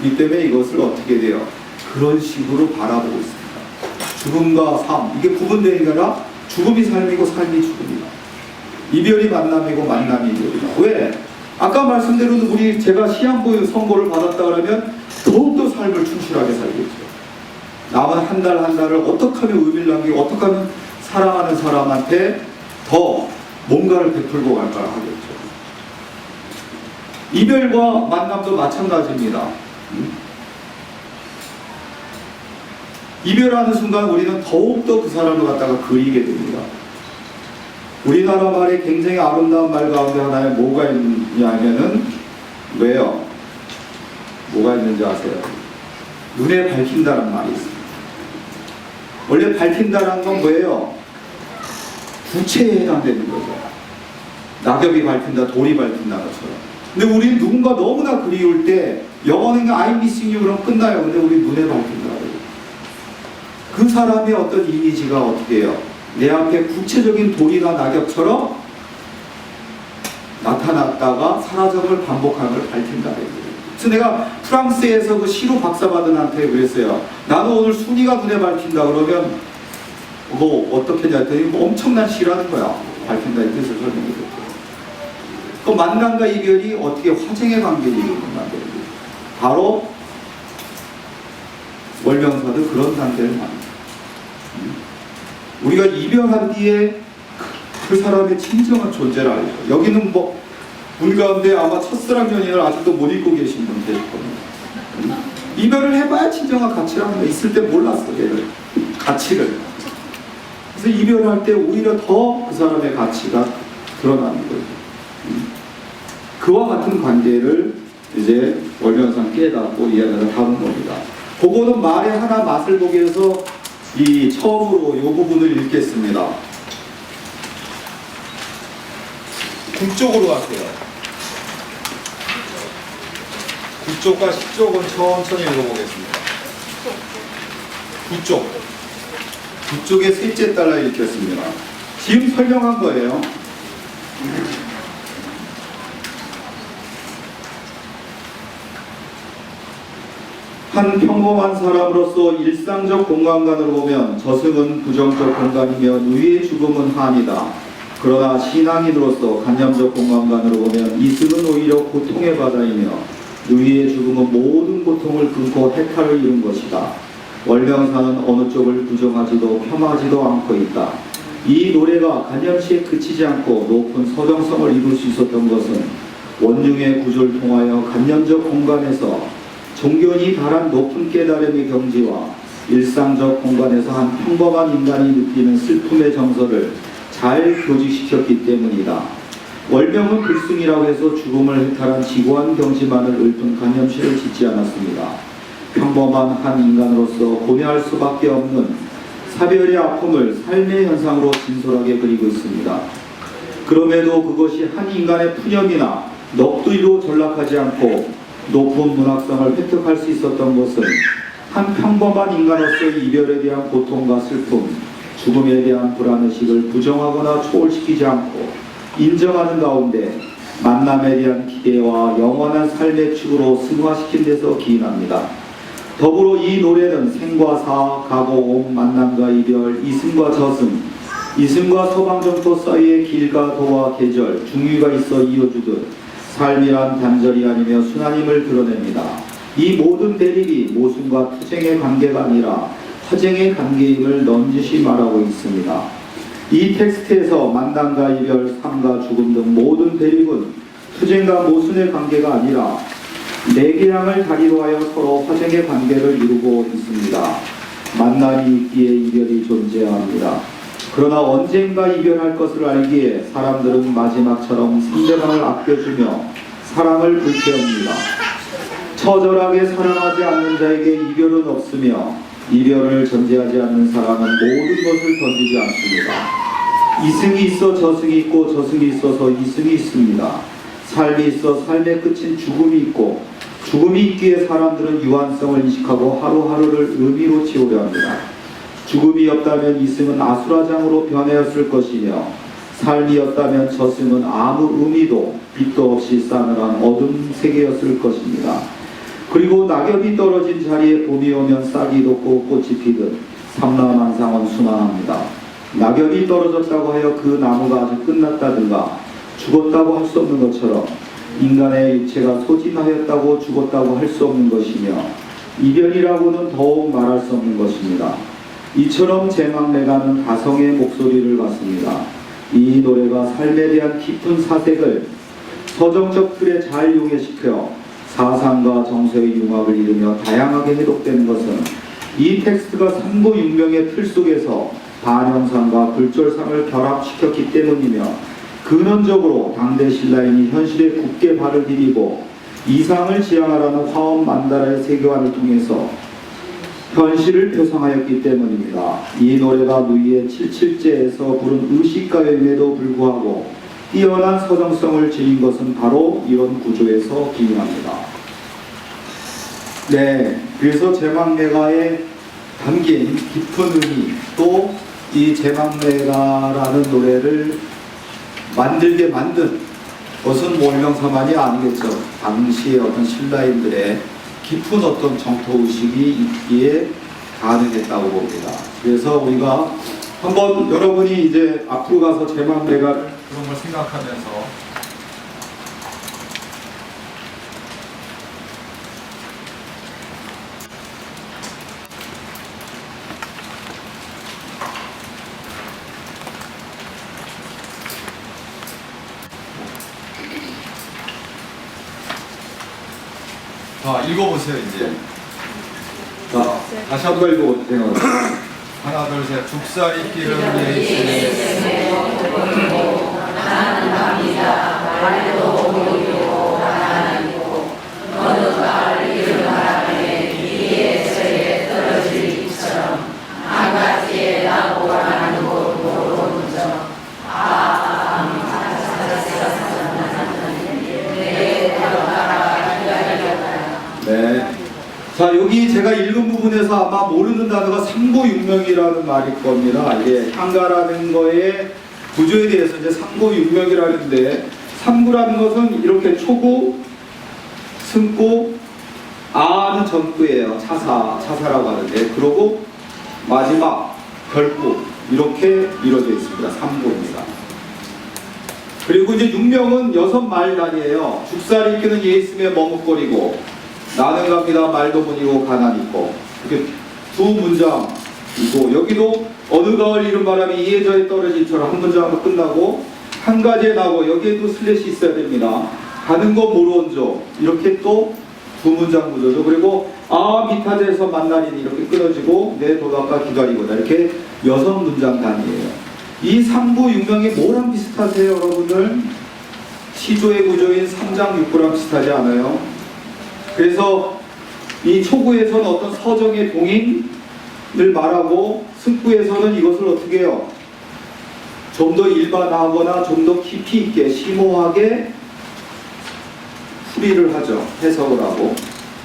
이 때문에 이것을 어떻게 돼요? 그런 식으로 바라보고 있습니다. 죽음과 삶, 이게 구분되는 게 아니라 죽음이 삶이고 삶이 죽음이다. 이별이 만남이고 만남이 이별이다. 왜? 아까 말씀대로 제가 시한부 선고를 받았다 그러면 더욱더 삶을 충실하게 살겠죠. 남은 한 달 한 달을 어떻게 하면 의미를 남기고 어떻게 하면 사랑하는 사람한테 더 뭔가를 베풀고 갈까 하겠죠. 이별과 만남도 마찬가지입니다. 이별하는 순간 우리는 더욱더 그 사람을 갖다가 그리게 됩니다. 우리나라 말에 굉장히 아름다운 말 가운데 하나에 뭐가 있냐면은 왜요? 뭐가 있는지 아세요? 눈에 밝힌다는 말이 있습니다. 원래 밝힌다는 건 뭐예요? 구체에 해당되는 거죠. 낙엽이 밝힌다, 돌이 밝힌다 것처럼. 근데 우리는 누군가 너무나 그리울 때 영어는 I'm missing you 그럼 끝나요. 근데 우리 눈에 밝힌다. 그 사람의 어떤 이미지가 어떻게 해요? 내 앞에 구체적인 돌이나 낙엽처럼 나타났다가 사라짐을 반복하는 걸 밝힌다. 그래서 내가 프랑스에서 그 시로 박사받은 한테 그랬어요. 나는 오늘 순이가 눈에 밝힌다 그러면 뭐 어떻게 했냐 했더니 뭐 엄청난 시라는 거야. 밝힌다 이 뜻을 설명해줬죠. 또 만남과 이별이 어떻게 화쟁의 관계를 이루는가. 바로 월명사도 그런 단계를 만듭니다. 우리가 이별한 뒤에 그 사람의 진정한 존재를 알죠. 여기는 뭐 문 가운데 아마 첫사랑 연인을 아직도 못 잊고 계신 분 계실 겁니다. 이별을 해봐야 진정한 가치를 하는 거야. 있을 때 몰랐어 얘를 가치를. 그래서 이별할 때 오히려 더 그 사람의 가치가 드러나는 거죠. 그와 같은 관계를 이제 월명상 깨닫고 이야기를 하는 겁니다. 그거는 말의 하나 맛을 보기 위해서 이 처음으로 이 부분을 읽겠습니다. 국쪽으로 가세요. 9쪽과 10쪽은 천천히 읽어보겠습니다. 9쪽. 9쪽의 셋째 따라 읽겠습니다. 지금 설명한 거예요. 한 평범한 사람으로서 일상적 공간관으로 보면 저승은 부정적 공간이며 누이의 죽음은 한이다. 그러나 신앙인으로서 간념적 공간관으로 보면 이승은 오히려 고통의 바다이며 누이의 죽음은 모든 고통을 끊고 해탈을 이룬 것이다. 월명사는 어느 쪽을 부정하지도 폄하하지도 않고 있다. 이 노래가 간념시에 그치지 않고 높은 서정성을 이룰 수 있었던 것은 원흉의 구조를 통하여 간념적 공간에서 종견이 달한 높은 깨달음의 경지와 일상적 공간에서 한 평범한 인간이 느끼는 슬픔의 정서를 잘 교직시켰기 때문이다. 월명은 불승이라고 해서 죽음을 해탈한 지고한 경지만을 읊은 간념시를 짓지 않았습니다. 평범한 한 인간으로서 고뇌할 수밖에 없는 사별의 아픔을 삶의 현상으로 진솔하게 그리고 있습니다. 그럼에도 그것이 한 인간의 푸념이나 넋두리로 전락하지 않고 높은 문학성을 획득할 수 있었던 것은 한 평범한 인간으로서의 이별에 대한 고통과 슬픔, 죽음에 대한 불안의식을 부정하거나 초월시키지 않고 인정하는 가운데 만남에 대한 기대와 영원한 삶의 축으로 승화시킨 데서 기인합니다. 더불어 이 노래는 생과 사, 가고 옴, 만남과 이별, 이승과 저승, 이승과 서방정토 사이의 길과 도와 계절, 중유가 있어 이어주듯 삶이란 단절이 아니며 순환임을 드러냅니다. 이 모든 대립이 모순과 투쟁의 관계가 아니라 화쟁의 관계임을 넌지시 말하고 있습니다. 이 텍스트에서 만남과 이별, 삶과 죽음 등 모든 대립은 투쟁과 모순의 관계가 아니라 내기량을 다리로 하여 서로 화쟁의 관계를 이루고 있습니다. 만남이 있기에 이별이 존재해야 합니다. 그러나 언젠가 이별할 것을 알기에 사람들은 마지막처럼 상대방을 아껴주며 사랑을 불태웁니다. 처절하게 사랑하지 않는 자에게 이별은 없으며 이별을 전제하지 않는 사람은 모든 것을 던지지 않습니다. 이승이 있어 저승이 있고 저승이 있어서 이승이 있습니다. 삶이 있어 삶의 끝인 죽음이 있고 죽음이 있기에 사람들은 유한성을 인식하고 하루하루를 의미로 채우려 합니다. 죽음이 없다면 있음은 아수라장으로 변하였을 것이며 삶이 없다면 졌음은 아무 의미도 빛도 없이 싸늘한 어둠 세계였을 것입니다. 그리고 낙엽이 떨어진 자리에 봄이 오면 싹이 돋고 꽃이 피듯 삼라만상은 수만합니다. 낙엽이 떨어졌다고 하여 그 나무가 아주 끝났다든가 죽었다고 할 수 없는 것처럼 인간의 육체가 소진하였다고 죽었다고 할 수 없는 것이며 이별이라고는 더욱 말할 수 없는 것입니다. 이처럼 제망레가는 다성의 목소리를 갖습니다. 이 노래가 삶에 대한 깊은 사색을 서정적 틀에 잘 용해시켜 사상과 정서의 융합을 이루며 다양하게 해독되는 것은 이 텍스트가 삼고육명의 틀 속에서 반영상과 불절상을 결합시켰기 때문이며 근원적으로 당대 신라인이 현실에 굳게 발을 디디고 이상을 지향하라는 화엄 만다라의 세계관을 통해서 현실을 표상하였기 때문입니다. 이 노래가 누이의 77제에서 부른 의식가요임에도 불구하고 뛰어난 서정성을 지닌 것은 바로 이런 구조에서 기인합니다. 네, 그래서 제망레가에 담긴 깊은 의미, 또 이 제망레가라는 노래를 만들게 만든 것은 몰명사만이 아니겠죠. 당시의 어떤 신라인들의 깊은 어떤 정토의식이 있기에 가능했다고 봅니다. 그래서 우리가 한번 여러분이 이제 앞으로 가서 제망레가 그런 걸 생각하면서 자, 읽어보세요, 이제. 자, 다시 한번 읽어보세요. 하나, 둘, 셋. 죽살이 끼를 예수의 나는 갑니다. 말도 모이고 하나님고 너는 나를 이룬 바람에 위에서에 떨어질 입처럼 한 가지에 나고 가는 곳 모르는 점 네. 자, 여기 제가 읽은 부분에서 아마 모르는 단어가 삼고육명이라는 말일 겁니다. 이게 향가라는 거의 구조에 대해서 이제 삼고육명이라는데, 삼구라는 것은 이렇게 초구, 승구, 아는 전구예요. 차사라고 하는데, 그리고 마지막 결구 이렇게 이루어져 있습니다. 삼구입니다. 그리고 이제 육명은 6말 단위예요. 죽살이 끼는 예있음에 머뭇거리고 나는 갑니다. 말도 문이고 가난이 있고 이렇게 두 문장이고, 여기도 어느 가을 이른 바람이 이해저에 떨어진처럼 한 문장으로 끝나고 한 가지에 나고 여기에도 슬래시 있어야 됩니다. 가는 거 모르온조 이렇게 또 두 문장 구조죠. 그리고 미타제에서 만나니 이렇게 끊어지고 내 도닥가 기다리고다 이렇게 6문장 단위예요. 이 삼구육명이 뭐랑 비슷하세요, 여러분들? 시조의 구조인 삼장육부랑 비슷하지 않아요? 그래서 이 초구에서는 어떤 서정의 동인을 말하고 승구에서는 이것을 어떻게 해요? 좀 더 일반화하거나 좀 더 깊이 있게 심오하게 풀이를 하죠. 해석을 하고.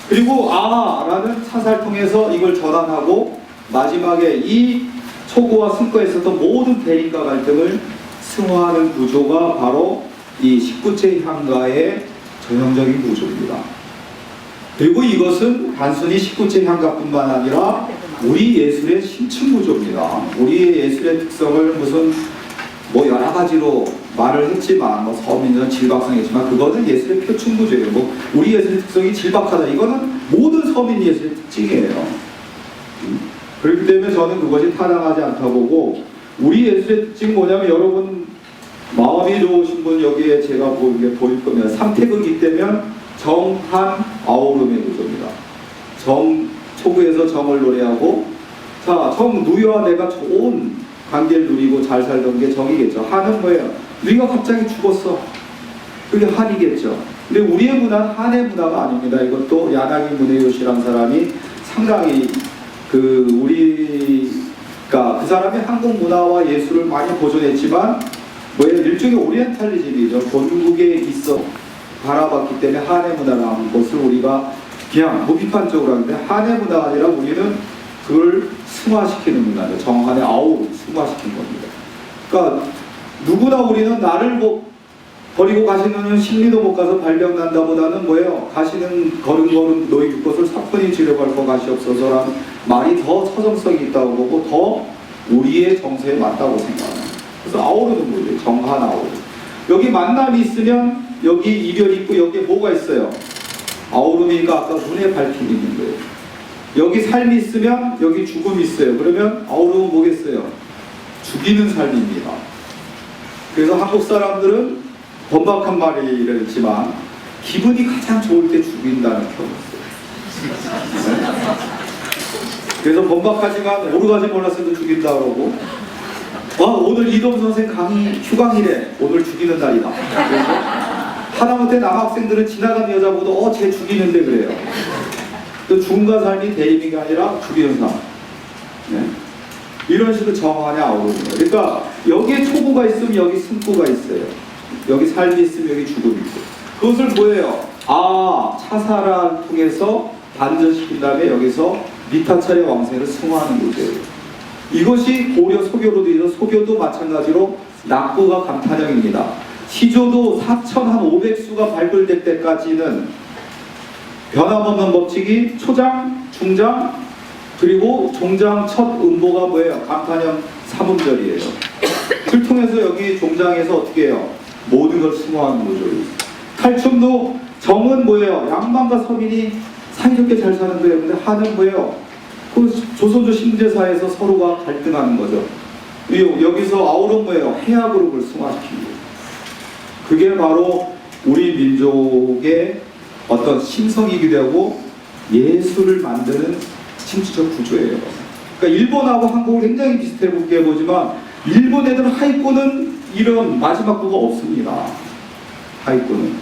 그리고 라는 사사를 통해서 이걸 전환하고 마지막에 이 초구와 승구에 있었던 모든 대립과 갈등을 승화하는 구조가 바로 이 19제 향가의 전형적인 구조입니다. 그리고 이것은 단순히 19제 향가뿐만 아니라 우리 예술의 심층 구조입니다. 우리의 예술의 특성을 무슨 여러 가지로 말을 했지만 서민은 질박성했지만 그거는 예술의 표층 구조예요. 우리 예술의 특성이 질박하다, 이거는 모든 서민 예술의 특징이에요. 그렇기 때문에 저는 그것이 타당하지 않다고 보고, 우리 예술의 특징이 뭐냐면, 여러분 마음이 좋으신 분 여기에 제가 보일 거면 삼태극이 때면 정한 아우름의 구조입니다. 초구에서 정을 노래하고, 자, 누이와 내가 좋은 관계를 누리고 잘 살던 게 정이겠죠. 한은 뭐예요? 누이가 갑자기 죽었어. 그게 한이겠죠. 근데 우리의 문화는 한의 문화가 아닙니다. 이것도 야나기 문해요시라는 사람이 상당히 그러니까 그 사람이 한국 문화와 예술을 많이 보존했지만 일종의 오리엔탈리즘이죠. 본국에 있어 나왔기 때문에 한해 문화라는 것을 우리가 그냥 무비판적으로 하는데, 한해 문화가 아니라 우리는 그걸 승화시키는 문화죠. 정한의 아우를 승화시킨 겁니다. 그러니까 누구나 우리는 나를 버리고 가시는 심리도 못 가서 발령 난다보다는 뭐예요? 가시는 걸음걸음 너희 육것을 사건이 지려갈 것 가시옵소서라는 말이 더 서정성이 있다고 보고 더 우리의 정서에 맞다고 생각합니다. 그래서 아우르는 뭐예요? 정한 아우르. 여기 만남이 있으면 여기 이별이 있고 여기에 뭐가 있어요? 아우르니까 아까 눈에 밝힘이 있는 거예요. 여기 삶이 있으면 여기 죽음이 있어요. 그러면 아우르는 뭐겠어요? 죽이는 삶입니다. 그래서 한국 사람들은 번박한 말이랬지만 기분이 가장 좋을 때 죽인다는 표현을 써요. 네? 그래서 번박하지만 오르가지 몰랐을 때 죽인다 그러고, 오늘 이동 선생 강의 휴강이래. 오늘 죽이는 날이다. 그래서 하다못해 남학생들은 지나가는 여자 보고 쟤 죽이는데 그래요. 또 죽음과 삶이 대립이 아니라 죽이는 삶. 네? 이런 식으로 정한에 아우릅니다. 그러니까 여기에 초구가 있으면 여기 승구가 있어요. 여기 삶이 있으면 여기 죽음이 있고. 그것을 뭐예요? 차사를 통해서 반전시킨 다음에 여기서 미타찰의 왕생을 승화하는 거죠. 이것이 고려 소교로도 있는 소교도 마찬가지로 낙구가 감탄형입니다. 시조도 4,500수가 발굴될 때까지는 변함없는 법칙이 초장, 중장, 그리고 종장 첫 음보가 뭐예요? 감탄형 3음절이에요. 그걸 통해서 여기 종장에서 어떻게 해요? 모든 걸 승화하는 거죠. 탈춤도 정은 뭐예요? 양반과 서민이 사이좋게 잘 사는 거예요. 근데 한은 뭐예요? 그 조선조 신제사에서 서로가 갈등하는 거죠. 여기서 아우른 뭐예요? 해악으로 그걸 승화시킨 거예요. 그게 바로 우리 민족의 어떤 심성이기도 하고 예술을 만드는 심리적 구조예요. 그러니까 일본하고 한국은 굉장히 비슷해 보게 보지만 일본 애들은 하이쿠는 이런 마지막 구가 없습니다. 하이쿠는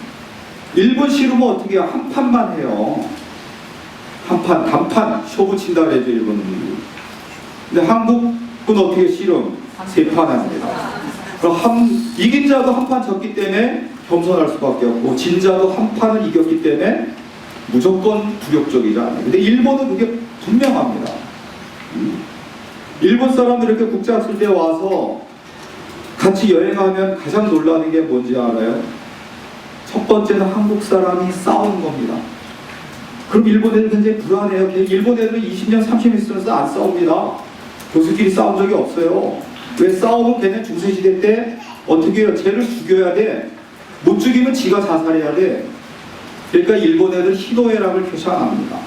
일본 씨름은 어떻게 해요? 한 판만 해요. 한 판, 단판 쇼부 친다 그래죠 일본은. 근데 한국은 어떻게 씨름? 세 판 합니다. 그럼 이긴 자도 한 판 졌기 때문에 겸손할 수밖에 없고 진 자도 한 판을 이겼기 때문에 무조건 부격적이지 않아요. 근데 일본은 그게 분명합니다. 일본 사람들이 이렇게 국제학술대에 와서 같이 여행하면 가장 놀라는 게 뭔지 알아요? 첫 번째는 한국 사람이 싸우는 겁니다. 그럼 일본 애들은 굉장히 불안해요. 일본 애들은 20년, 30년 있으면서 안 싸웁니다. 교수끼리 싸운 적이 없어요. 왜 싸우면 걔네 중세시대 때 어떻게 해요? 쟤를 죽여야 돼. 못 죽이면 지가 자살해야 돼. 그러니까 일본 애들 희노애락을 표시 안 합니다.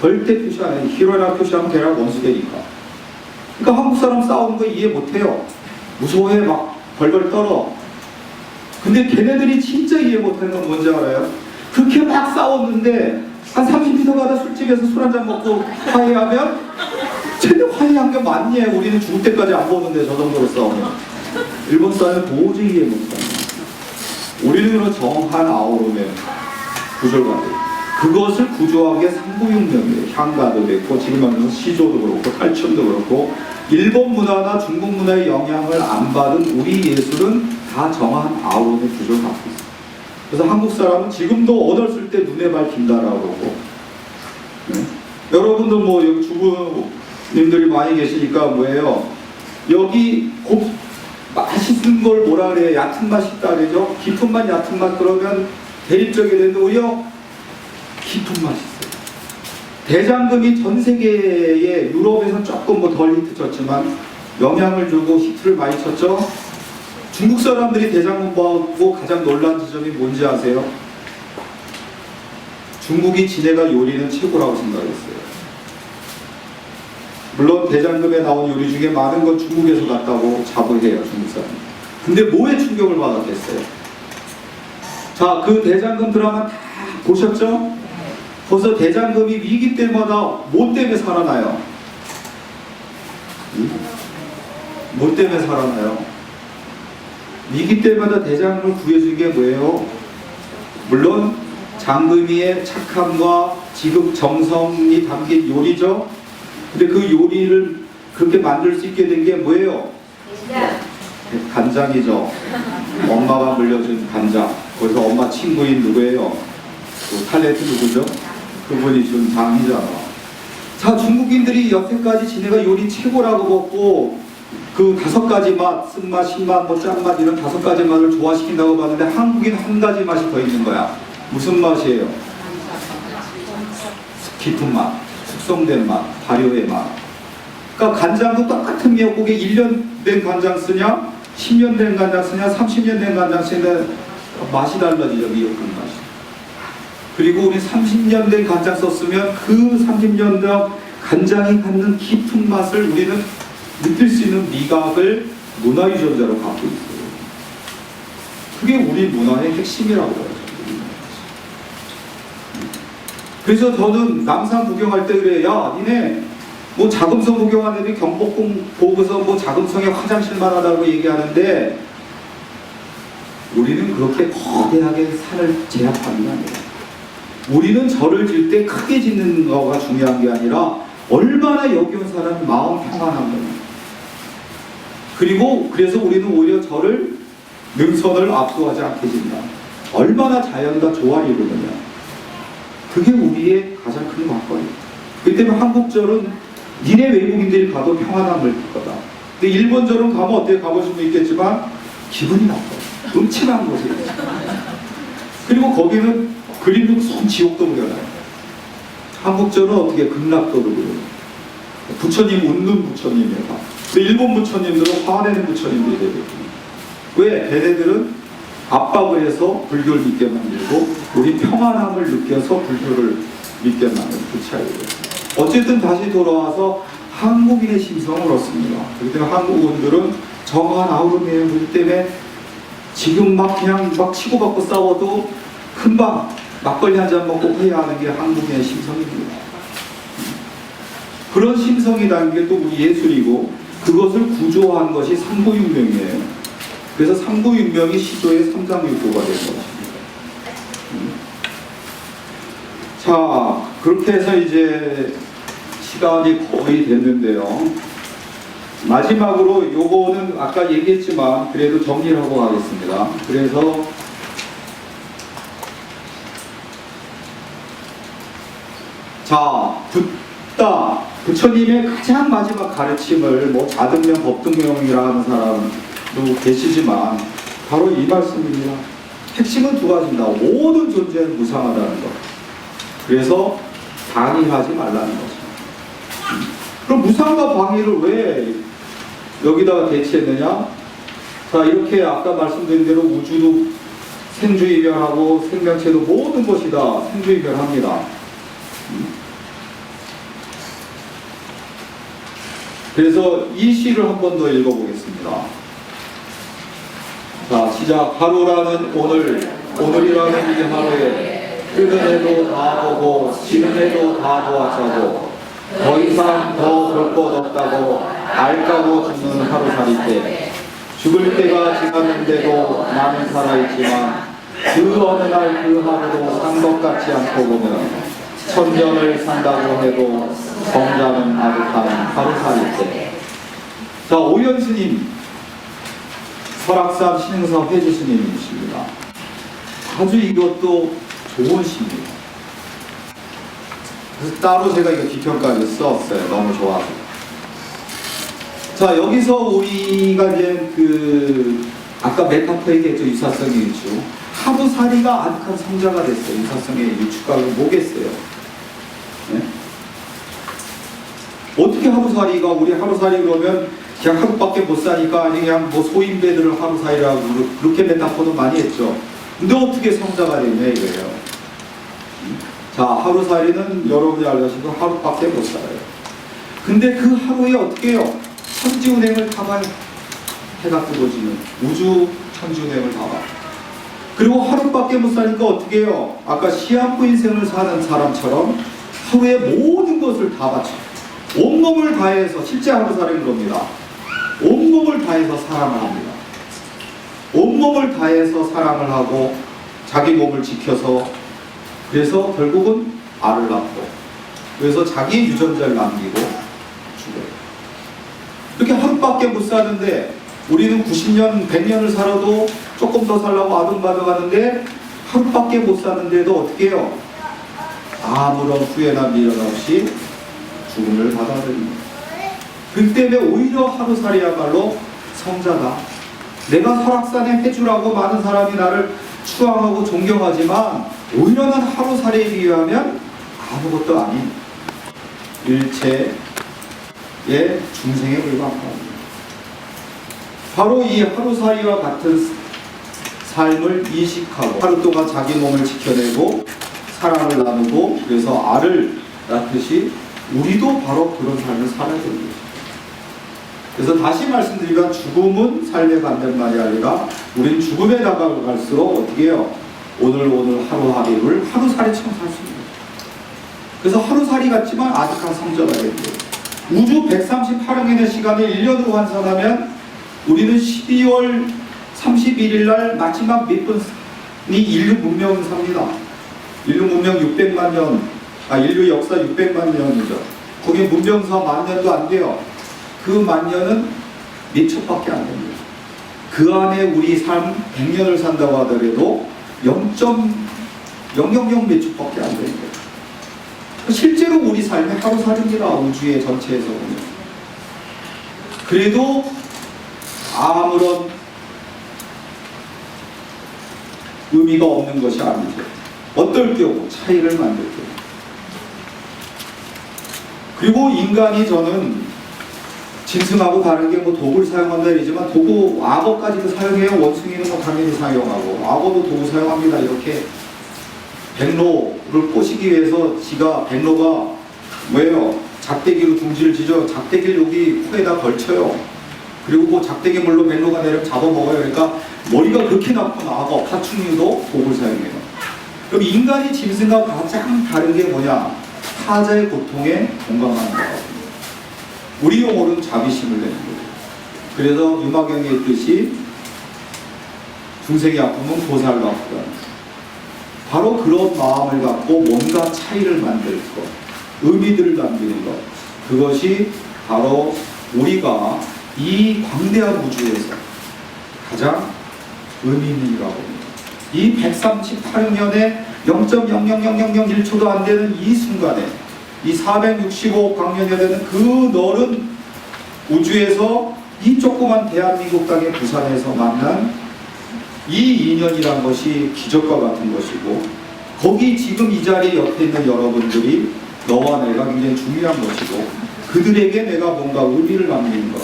절대 표시 안 해요. 희노애락 표시하면 걔랑 원수되니까. 그러니까 한국 사람 싸우는 거 이해 못 해요. 무서워해 막 벌벌 떨어. 근데 걔네들이 진짜 이해 못하는 건 뭔지 알아요? 그렇게 막 싸웠는데 한 30m 가다 술집에서 술 한잔 먹고 화해하면 쟤네 화해한 게 맞니? 우리는 죽을 때까지 안 보는데 저 정도로 싸우면. 일본 사람은 도저히 이해 못합니다. 우리는 그런 정한 아우름의 구절가들. 그것을 구조하기에 상부육명이에요. 향가도 그렇고 지금 하는 시조도 그렇고 탈춤도 그렇고 일본 문화나 중국 문화의 영향을 안 받은 우리 예술은 다 정한 아우름의 구조를 갖고 있어요. 그래서 한국 사람은 지금도 언어를 쓸 때 눈에 밝힌다라고 그러고, 네? 여러분들 뭐 여기 주부님들이 많이 계시니까 뭐예요? 여기 맛있는 걸 뭐라 그래요? 얕은 맛이 있다 그러죠? 깊은 맛, 얕은 맛 그러면 대립적이 되는데 오히려 깊은 맛이 있어요. 대장금이 전 세계에 유럽에서 조금 뭐 덜 히트 쳤지만 영향을 주고 히트를 많이 쳤죠. 중국 사람들이 대장금 보고 가장 놀란 지점이 뭔지 아세요? 중국이 지네가 요리는 최고라고 생각했어요. 물론 대장금에 나온 요리 중에 많은 건 중국에서 났다고 자부해요, 중국 사람. 근데 뭐에 충격을 받았겠어요? 자, 그 대장금 드라마 다 보셨죠? 거기서 대장금이 위기 때마다 뭐 때문에 살아나요? 뭐 때문에 살아나요? 위기 때마다 대장금을 구해준 게 뭐예요? 물론 장금이의 착함과 지극 정성이 담긴 요리죠. 근데 그 요리를 그렇게 만들 수 있게 된 게 뭐예요? 간장이죠. 엄마가 물려준 간장. 거기서 엄마 친구인 누구예요? 그 탤런트 누구죠? 그분이 준 장이잖아. 자, 중국인들이 여태까지 지네가 요리 최고라고 먹고 그 5가지 맛, 쓴맛, 신맛, 뭐 짠맛 이런 5가지 맛을 좋아시킨다고 봤는데 한국인 한 가지 맛이 더 있는 거야. 무슨 맛이에요? 깊은 맛, 숙성된 맛, 발효의 맛. 그러니까 간장도 똑같은 미역국에 1년 된 간장 쓰냐, 10년 된 간장 쓰냐, 30년 된 간장 쓰냐 맛이 달라지죠, 미역국 맛이. 그리고 우리 30년 된 간장 썼으면 그 30년 된 간장이 갖는 깊은 맛을 우리는 느낄 수 있는 미각을 문화유전자로 갖고 있어요. 그게 우리 문화의 핵심이라고 해요. 그래서 저는 남산 구경할 때 그래. 야, 니네 뭐 자금성 구경하는 애들이 경복궁 보고서 뭐 자금성에 화장실만 하다고 얘기하는데 우리는 그렇게 거대하게 산을 제압하는 게 아니에요. 우리는 절을 질 때 크게 짓는 거가 중요한 게 아니라 얼마나 여기 온 사람 마음 평안한 거예요. 그리고 그래서 우리는 오히려 절을 능선을 압수하지 않게 짓는다. 얼마나 자연과 조화를 이루느냐. 그게 우리의 가장 큰 관건이에요. 그렇기 때문에 한국절은 니네 외국인들이 가도 평안함을 줄 거다. 근데 일본절은 가면 어떻게 가보신 분 있겠지만 기분이 나빠요. 음침한 곳이에요. 그리고 거기는 그림도 무슨 지옥도 그려놔요. 한국절은 어떻게 극락도로 그려요. 부처님 웃는 부처님이에요. 근데 일본 부처님들은 화내는 부처님들이 되거든요. 왜? 걔네들은 압박을 해서 불교를 믿게 만들고 우리 평안함을 느껴서 불교를 믿게 만드는 그 차이예요. 어쨌든 다시 돌아와서 한국인의 심성을 얻습니다. 그렇기 때문에 한국인들은 정한 아우름이에요. 그렇기 때문에 지금 막 그냥 막 치고받고 싸워도 금방 막걸리 한 잔 먹고 회의하는 게 한국인의 심성입니다. 그런 심성이 담긴 게 또 우리 예술이고 그것을 구조한 것이 삼부윤명이에요. 그래서 삼부윤명이 시조의 삼장육부가 된 것입니다. 자, 그렇게 해서 이제 시간이 거의 됐는데요. 마지막으로 요거는 아까 얘기했지만 그래도 정리를 하고 가겠습니다. 그래서 자, 붓다. 부처님의 가장 마지막 가르침을 뭐 자등명, 법등명이라 하는 사람도 계시지만 바로 이 말씀입니다. 핵심은 두 가지입니다. 모든 존재는 무상하다는 것. 그래서 방위하지 말라는 것입니다. 그럼 무상과 방위를 왜 여기다가 대치했느냐? 자, 이렇게 아까 말씀드린 대로 우주도 생주이별하고 생명체도 모든 것이 다 생주이별합니다. 그래서 이 시를 한 번 더 읽어보겠습니다. 자, 시작. 하루라는 오늘이라는 이 하루에 뜨는 해도 다 보고 지는 해도 다 보았자고 더 이상 더 볼 것 없다고 알까고 죽는 하루살이 때 죽을 때가 지났는데도 나는 살아있지만 그 어느 날 그 하루도 산 것 같지 않고 보면 천년을 산다고 해도 성자는 아득한 하루살이 때. 자, 오연 스님, 설악산 신흥사 회주 스님이십니다. 아주 이것도 좋은 시입니다. 그래서 따로 제가 이거 비평까지 썼어요. 너무 좋아서. 자, 여기서 우리가 이제 아까 메타포 얘기했죠. 유사성의 유추. 하루살이가 아득한 성자가 됐어요. 유사성의 유추가 뭐겠어요? 네? 어떻게 하루살이가 우리 하루살이 그러면 그냥 하루밖에 못 사니까 아니 그냥 뭐 소인배들을 하루살이라고 그렇게 메타포는 많이 했죠. 근데 어떻게 성자가 되냐 이거예요. 자, 하루살이는 여러분이 알다시피 하루밖에 못 살아요. 근데 그 하루에 어떻게 해요? 천지운행을 타봐요. 해가 뜨거지는 우주 천지운행을 타봐. 그리고 하루밖에 못 사니까 어떻게 해요? 아까 시한부 인생을 사는 사람처럼 하루에 모든 것을 다 바쳐. 온몸을 다해서, 실제 하루살이는 겁니다. 온몸을 다해서 사랑을 합니다. 온몸을 다해서 사랑을 하고 자기 몸을 지켜서 그래서 결국은 알을 낳고 그래서 자기 유전자를 남기고 죽어요. 이렇게 하루밖에 못 사는데 우리는 90년, 100년을 살아도 조금 더 살라고 아둥바둥하는데 하루밖에 못 사는데도 어떻게 해요? 아무런 후회나 미련 없이 죽음을 받아들입니다. 그 때문에 오히려 하루살이야말로 성자다. 내가 설악산에 해주라고 많은 사람이 나를 추앙하고 존경하지만 오히려 난 하루살이에 비하면 아무것도 아닌 일체의 중생에 불과합니다. 바로 이 하루살이와 같은 삶을 이식하고 하루 동안 자기 몸을 지켜내고 사랑을 나누고 그래서 알을 낳듯이 우리도 바로 그런 삶을 살아야 됩니다. 그래서 다시 말씀드리면 죽음은 삶의 반대말이 아니라 우린 죽음에 다가갈수록 어떻게 해요? 오늘 하루하루를 하루살이처럼 살 수 있는 거예요. 그래서 하루살이 같지만 아득한 성자가 됩니다. 우주 138억년의 시간을 1년으로 환산하면 우리는 12월 31일 날 마지막 몇 분이 인류 문명을 삽니다. 인류 문명 600만 년, 인류 역사 600만 년이죠. 거기 문명사 10,000년도 안 돼요. 그 10,000년은 몇 초밖에 안 됩니다. 그 안에 우리 삶 100년을 산다고 하더라도 0.000 몇 초밖에 안 됩니다. 실제로 우리 삶의 하루살이입니다. 우주의 전체에서 보면. 그래도 아무런 의미가 없는 것이 아니죠. 어떨 경우 차이를 만들 경우. 그리고 인간이 저는 짐승하고 다른 게 뭐 도구를 사용한다 이러지만 도구, 악어까지도 사용해요. 원숭이는 뭐 당연히 사용하고 악어도 도구 사용합니다. 이렇게 백로를 꼬시기 위해서 지가 백로가 뭐예요? 작대기로 둥지를 지죠. 작대기를 여기 코에다 걸쳐요. 그리고 그 작대기 물로 백로가 내려 잡아먹어요. 그러니까 머리가 그렇게 나쁜 악어, 파충류도 도구를 사용해요. 그럼 인간이 짐승과 가장 다른 게 뭐냐? 타자의 고통에 공감하는 거거든요. 우리 용어로는 자비심을 내는 거예요. 그래서 유마경에 있듯이 중생이 아프면 보살로 아프다. 바로 그런 마음을 갖고 뭔가 차이를 만들 것, 의미들을 남기는 것, 그것이 바로 우리가 이 광대한 우주에서 가장 의미 있는 일이라고 합니다. 이 138년에 0.00001초도 안 되는 이 순간에 이 465억 광년이 되는 그 넓은 우주에서 이 조그만 대한민국 땅의 부산에서 만난 이 인연이란 것이 기적과 같은 것이고 거기 지금 이 자리에 옆에 있는 여러분들이 너와 내가 굉장히 중요한 것이고 그들에게 내가 뭔가 의미를 남기는 것,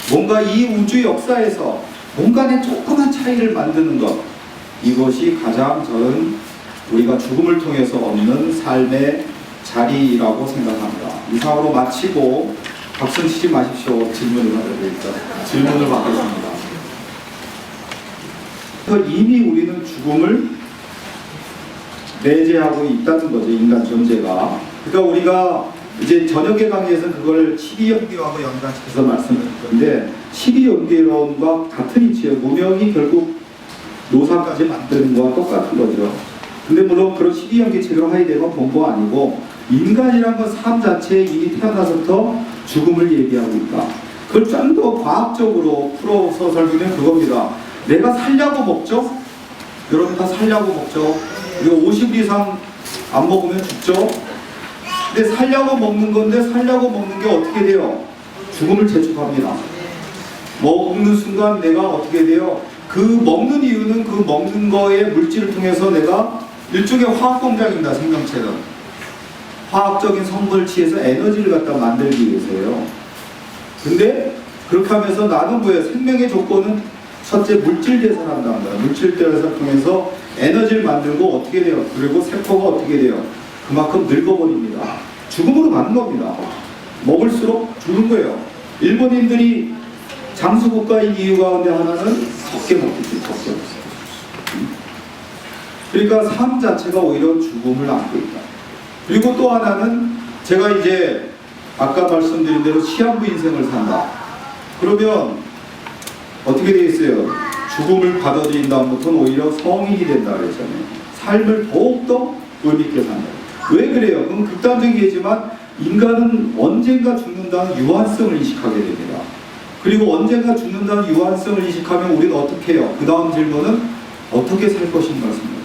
뭔가 이 우주 역사에서 뭔가의 조그만 차이를 만드는 것, 이것이 가장 저는 우리가 죽음을 통해서 얻는 삶의 자리라고 생각합니다. 이상으로 마치고 박수 치지 마십시오. 질문을 받아드릴까? 질문을 받겠습니다. 이미 우리는 죽음을 내재하고 있다는 거죠. 인간 존재가. 그러니까 우리가 이제 저녁의 강의에서는 그걸 12연계하고 연관시켜서 말씀을 했는데 12연계론과 같은 이치예요. 무명이 결국 노사까지 만드는 거와 똑같은 거죠. 근데 물론 그런 12연계 체계로 하이데거가 본 거 아니고 인간이란 건 삶 자체에 이미 태어나서부터 죽음을 얘기하고 있다. 그걸 좀 더 과학적으로 풀어서 설명하면 그겁니다. 내가 살려고 먹죠? 여러분 다 살려고 먹죠? 그리고 50일 이상 안 먹으면 죽죠? 근데 살려고 먹는 건데 살려고 먹는 게 어떻게 돼요? 죽음을 재촉합니다. 먹는 순간 내가 어떻게 돼요? 그 먹는 이유는 그 먹는 거의 물질을 통해서 내가 일종의 화학공장입니다. 생명체는. 화학적인 성분을 취해서 에너지를 갖다 만들기 위해서예요. 근데 그렇게 하면서 나는 뭐예요? 생명의 조건은 첫째 물질 대사한다는 거예요. 물질 대사를 통해서 에너지를 만들고 어떻게 돼요? 그리고 세포가 어떻게 돼요? 그만큼 늙어버립니다. 죽음으로 가는 겁니다. 먹을수록 죽는 거예요. 일본인들이 장수국가인 이유 가운데 하나는 적게 먹겠지, 적게 먹어요. 그러니까 삶 자체가 오히려 죽음을 안고 있다. 그리고 또 하나는 제가 이제 아까 말씀드린 대로 시한부 인생을 산다. 그러면 어떻게 되겠어요? 죽음을 받아들인 다음부터는 오히려 성인이 된다 그랬잖아요. 삶을 더욱더 의미있게 산다. 왜 그래요? 그럼 극단적이지만 인간은 언젠가 죽는다는 유한성을 인식하게 됩니다. 그리고 언젠가 죽는다는 유한성을 인식하면 우리는 어떻게 해요? 그 다음 질문은 어떻게 살 것인가 생각해요.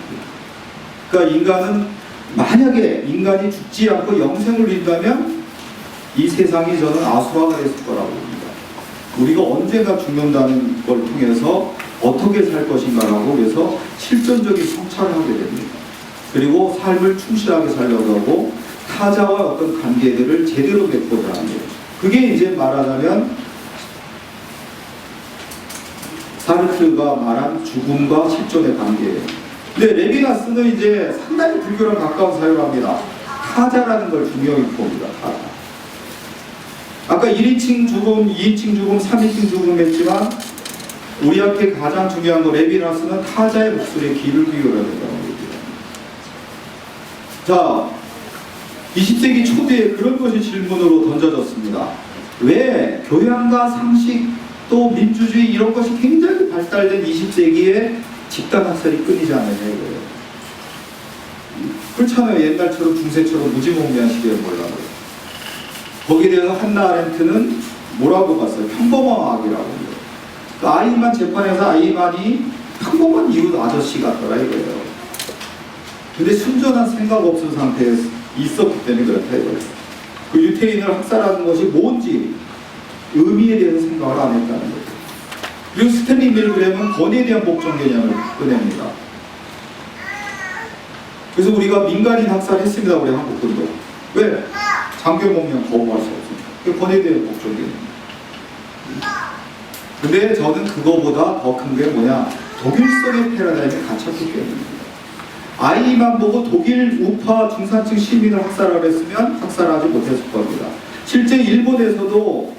그러니까 인간은 만약에 인간이 죽지 않고 영생을 누린다면 이 세상이 저는 아수라가 됐을 거라고 봅니다. 우리가 언젠가 죽는다는 걸 통해서 어떻게 살 것인가라고 그래서 실존적인 성찰을 하게 됩니다. 그리고 삶을 충실하게 살려고 하고 타자와 어떤 관계들을 제대로 맺고자 하는 거예요. 그게 이제 말하자면 사르트르가 말한 죽음과 실존의 관계예요. 근데 레비나스는 이제 상당히 불교랑 가까운 사유를 합니다. 타자라는 걸 중요히 봅니다. 타자. 아까 1인칭 죽음, 2인칭 죽음, 3인칭 죽음 했지만 우리한테 가장 중요한 거 레비나스는 타자의 목소리에 귀를 기울여야 된다고 얘기합니다. 자, 20세기 초대에 그런 것이 질문으로 던져졌습니다. 왜 교양과 상식 또 민주주의 이런 것이 굉장히 발달된 20세기에 집단 학살이 끊이지 않느냐 이거예요. 그렇잖아요. 옛날처럼 중세처럼 무지몽매한 시대에 몰라요. 거기에 대해서 한나 아렌트는 뭐라고 봤어요? 평범한 악이라고 해요. 그러니까 아이만 재판에서 아이만이 평범한 이웃 아저씨 같더라 이거예요. 근데 순전한 생각 없은 상태에 있었기 때문에 그렇다 이거예요. 그 유태인을 학살하는 것이 뭔지 의미에 대해서 생각을 안 했다는 거죠. 그리고 스탠리 밀그램은 권위에 대한 복종 개념을 꺼냅니다. 그래서 우리가 민간인 학살했습니다. 우리 한국군도. 왜? 장교 목련 거부할 수 없습니다. 권위에 대한 복종 개념. 근데 저는 그거보다 더 큰 게 뭐냐? 독일성의 패러다임에 갇혔기 때문입니다. 아이만 보고 독일 우파 중산층 시민을 학살하려 했으면 학살하지 못했을 겁니다. 실제 일본에서도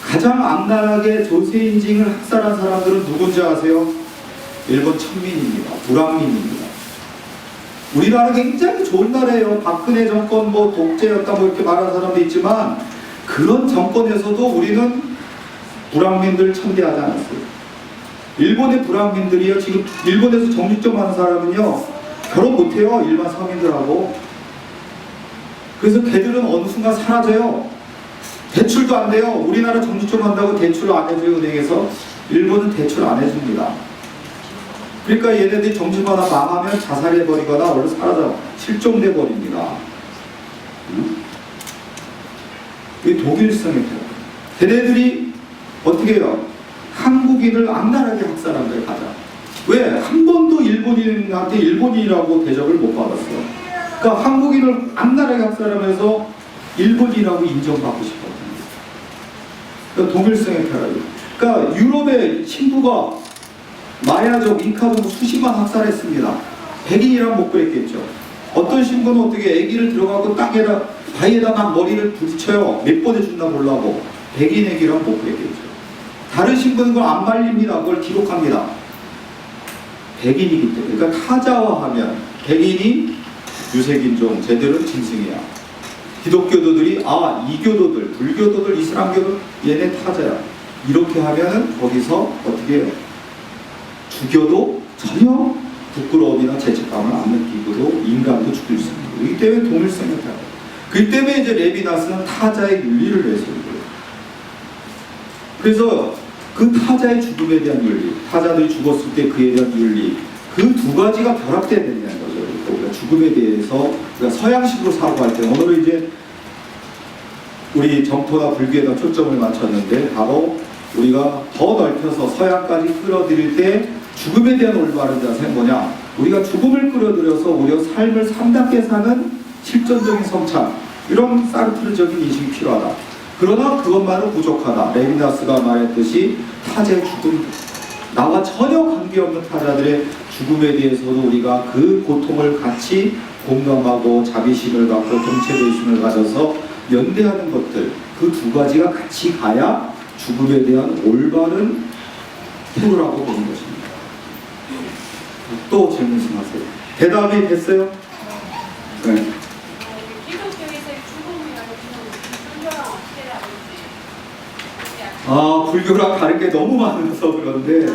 가장 악랄하게 조세인징을 학살한 사람들은 누군지 아세요? 일본 천민입니다. 불황민입니다. 우리나라 굉장히 좋은 나라예요. 박근혜 정권 뭐 독재였다 뭐 이렇게 말하는 사람도 있지만 그런 정권에서도 우리는 불황민들 천대하지 않았어요. 일본의 불황민들이요. 지금 일본에서 정육점 하는 사람은요. 결혼 못해요. 일반 서민들하고. 그래서 걔들은 어느 순간 사라져요. 대출도 안 돼요. 우리나라 정육점 한다고 대출을 안 해줘요. 은행에서. 일본은 대출 안 해줍니다. 그러니까 얘네들이 정신 하나 망하면 자살해버리거나 얼른 사라져. 실종돼버립니다. 이게 독일성의 태도. 걔네들이 어떻게 해요? 한국인을 악랄하게 학살한 거예요. 가장. 왜? 한 번도 일본인한테 일본인이라고 대접을 못 받았어요. 그러니까 한국인을 악랄하게 학살하면서 일본인이라고 인정받고 싶었던 거예요. 그러니까 독일성의 태도. 그러니까 유럽의 신부가 마야족, 잉카족 수십만 학살했습니다. 백인이란 못 그랬겠죠. 어떤 신부는 어떻게 아기를 들어가고 땅에다 바위에다 막 머리를 부딪혀요. 몇 번에 죽나 보려고. 백인 아기란 못 그랬겠죠. 다른 신부는 그걸 안 말립니다. 그걸 기록합니다. 백인이기 때문에. 그러니까 타자화하면 백인이 유색인종, 쟤들은 짐승이야. 기독교도들이 이교도들, 불교도들, 이슬람교도 얘네 타자야. 이렇게 하면은 거기서 어떻게 해요? 죽여도 전혀 부끄러움이나 죄책감을 안 느끼고도 인간도 죽일 수 있는 거예요. 이 때문에 동일성이 타요. 그 때문에 이제 레비나스는 타자의 윤리를 내세운 거예요. 그래서 그 타자의 죽음에 대한 윤리, 타자들이 죽었을 때 그에 대한 윤리, 그 두 가지가 결합돼야 된다는 거죠. 그러니까 죽음에 대해서 그러니까 서양식으로 사고할 때 오늘은 이제 우리 정토나 불교에다 초점을 맞췄는데 바로 우리가 더 넓혀서 서양까지 끌어들일 때 죽음에 대한 올바른 자세는 뭐냐? 우리가 죽음을 끌어들여서 오히려 삶을 삼답게 사는 실존적인 성찰, 이런 사르트르적인 인식이 필요하다. 그러나 그것만은 부족하다. 레비나스가 말했듯이 타자의 죽음, 나와 전혀 관계없는 타자들의 죽음에 대해서도 우리가 그 고통을 같이 공감하고 자비심을 갖고 동체대심을 가져서 연대하는 것들, 그 두 가지가 같이 가야 죽음에 대한 올바른 태도라고 보는 것입니다. 또 질문하세요. 대답이 됐어요? 네. 기독교에서의 죽음이라고 불교랑 어떻게 다른지. 불교랑 다른 게 너무 많아서 그런데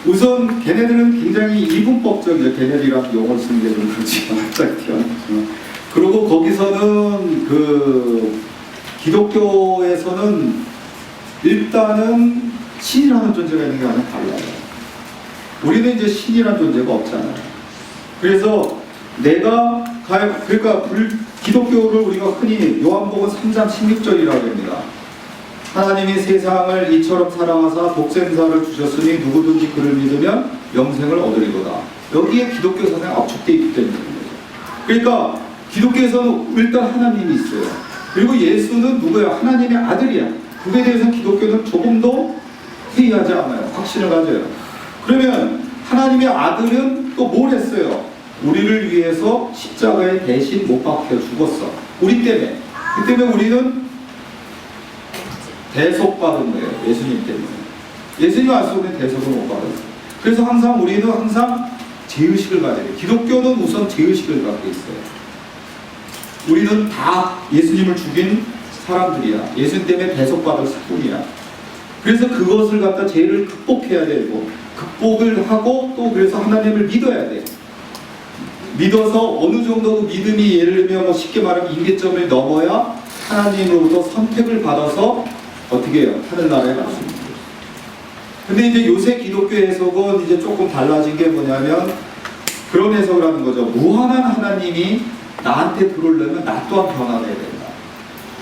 우선 걔네들은 굉장히 이분법적이에요. 걔네들이랑 용어를 쓰는 게 좀 그렇지만 갑자기 튀어나왔지만 그리고 거기서는 그 기독교에서는 일단은 신이라는 존재가 있는 게 아니라 달라요. 우리는 이제 신이라는 존재가 없잖아요. 그래서 그러니까 기독교를 우리가 흔히 요한복음 3장 16절이라고 합니다. 하나님이 세상을 이처럼 사랑하사 독생자를 주셨으니 누구든지 그를 믿으면 영생을 얻으리로다. 여기에 기독교 사상이 압축되어 있기 때문입니다. 그러니까 기독교에서는 일단 하나님이 있어요. 그리고 예수는 누구야? 하나님의 아들이야. 그에 대해서 기독교는 조금도 회의하지 않아요. 확신을 가져요. 그러면 하나님의 아들은 또 뭘 했어요? 우리를 위해서 십자가에 대신 못 박혀 죽었어. 우리 때문에. 그 때문에 우리는 대속받은 거예요. 예수님 때문에. 예수님 안 쓰면 대속을 못 받았어요. 그래서 우리는 항상 죄의식을 가져야 돼요. 기독교는 우선 죄의식을 갖고 있어요. 우리는 다 예수님을 죽인 사람들이야. 예수님 때문에 대속받을 뿐이야. 그래서 그것을 갖다 죄를 극복해야 되고, 극복을 하고 또 그래서 하나님을 믿어야 돼. 믿어서 어느 정도 믿음이 예를 들면 뭐 쉽게 말하면 임계점을 넘어야 하나님으로부터 선택을 받아서 어떻게 해요? 하늘나라에 갈 수 있는 거예요. 근데 이제 요새 기독교 해석은 이제 조금 달라진 게 뭐냐면 그런 해석을 하는 거죠. 무한한 하나님이 나한테 들어오려면 나 또한 변화해야 된다.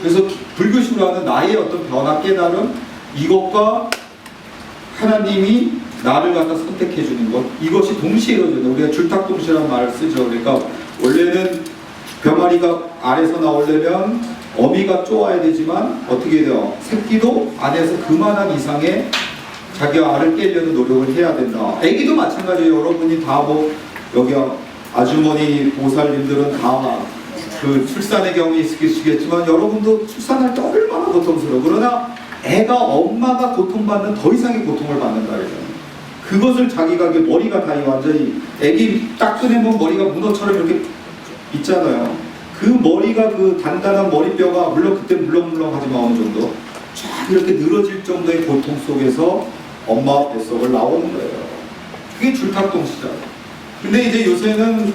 그래서 불교식으로 하는 나의 어떤 변화 깨달음, 이것과 하나님이 나를 갖다 선택해 주는 것, 이것이 동시에 이루어진다. 우리가 줄탁동시라는 말을 쓰죠. 그러니까 원래는 병아리가 알에서 나오려면 어미가 쪼아야 되지만 어떻게 돼요? 새끼도 안에서 그만한 이상의 자기 알을 깨려는 노력을 해야 된다. 애기도 마찬가지예요. 여러분이 다 뭐 여기 아주머니 보살님들은 다 그 출산의 경험이 있으시겠지만 여러분도 출산할 때 얼마나 고통스러워. 그러나 애가 엄마가 고통받는 더 이상의 고통을 받는다 그러잖아요. 그것을 자기가 머리가 다 완전히 애기 딱 꺼내면 머리가 문어처럼 이렇게 있잖아요. 그 머리가 그 단단한 머리뼈가 물론 그때 물렁물렁하지만 어느 정도 쫙 이렇게 늘어질 정도의 고통 속에서 엄마 뱃속을 나오는 거예요. 그게 줄탁동시잖아요. 근데 이제 요새는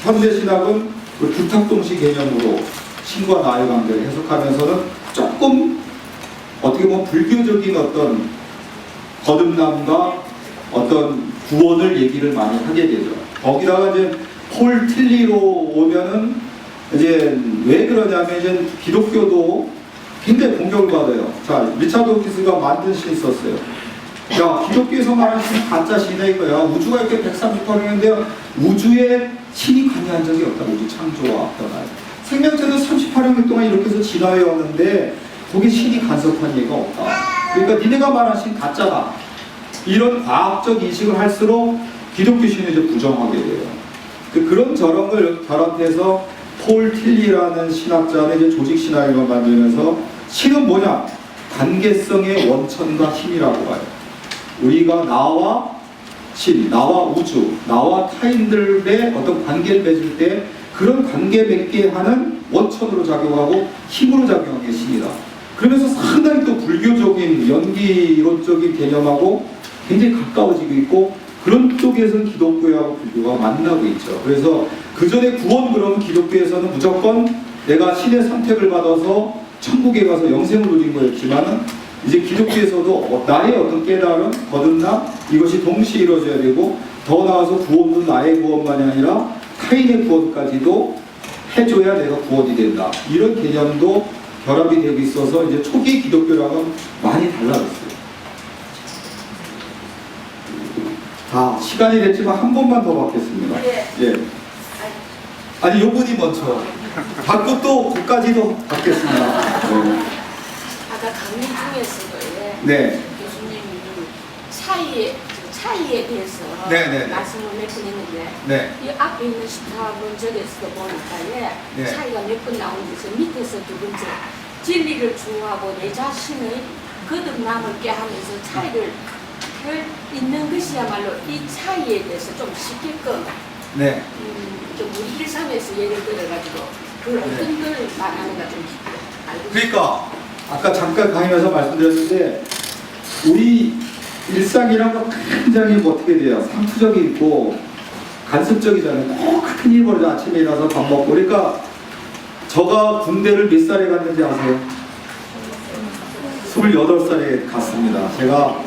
현대신학은 그 줄탁동시 개념으로 신과 나의 관계를 해석하면서는 조금 어떻게 보면 불교적인 어떤 거듭남과 어떤 구원을 얘기를 많이 하게 되죠. 거기다가 이제 폴 틸리로 오면은 이제 왜 그러냐면 이제 기독교도 굉장히 공격을 받아요. 자, 리차드 호키스가 만든 시 있었어요. 야, 기독교에서 말하는 신 가짜 신이다 이거야. 우주가 이렇게 138년인데 우주에 신이 관여한 적이 없다. 우주 창조와 변화. 생명체도 38억 년 동안 이렇게 해서 진화해 왔는데 거기 신이 간섭한 예가 없다. 그러니까 니네가 말한 신 가짜다. 이런 과학적 인식을 할수록 기독교 신을 이제 부정하게 돼요. 그런 저런 걸 결합해서 폴 틸리라는 신학자는 이제 조직신학을 만들면서 신은 뭐냐? 관계성의 원천과 힘이라고 봐요. 우리가 나와 신, 나와 우주, 나와 타인들의 어떤 관계를 맺을 때 그런 관계 맺게 하는 원천으로 작용하고 힘으로 작용하는 게 신이다. 그러면서 상당히 또 불교적인 연기론적인 개념하고 굉장히 가까워지고 있고 그런 쪽에서는 기독교하고 불교가 만나고 있죠. 그래서 그 전에 구원 그러면 기독교에서는 무조건 내가 신의 선택을 받아서 천국에 가서 영생을 누린 거였지만은 이제 기독교에서도 나의 어떤 깨달음, 거듭남 이것이 동시에 이루어져야 되고 더 나아가서 구원은 나의 구원만이 아니라 타인의 구원까지도 해줘야 내가 구원이 된다. 이런 개념도 결합이 되고 있어서 이제 초기 기독교랑은 많이 달라졌어요. 다 시간이 됐지만 한 번만 더 받겠습니다. 예. 아니 요분이 먼저 받고 또 그까지도 받겠습니다. 네. 아까 강의 중에서도 네. 교수님이 차이에 대해서 네. 말씀을 몇 번 했는데 네. 이 앞에 있는 14번 저기서도 보니까 네. 차이가 몇 번 나오는데 밑에서 두 번째 진리를 추구하고 내 자신의 거듭남을 깨하면서 차이를 있는 것이야말로 이 차이에 대해서 좀 쉽게끔 네. 좀 우리 일상에서 예를 들어가지고 그 어떤 걸 말하는가 좀 알고 그러니까 아까 잠깐 강의에서 말씀드렸는데 우리 일상이란 건 굉장히 뭐 어떻게 돼요? 상투적이 있고 간섭적이잖아요. 큰 일 벌어져 아침에 일어나서 밥 먹고 그러니까 저가 군대를 몇 살에 갔는지 아세요? 28살에 갔습니다. 제가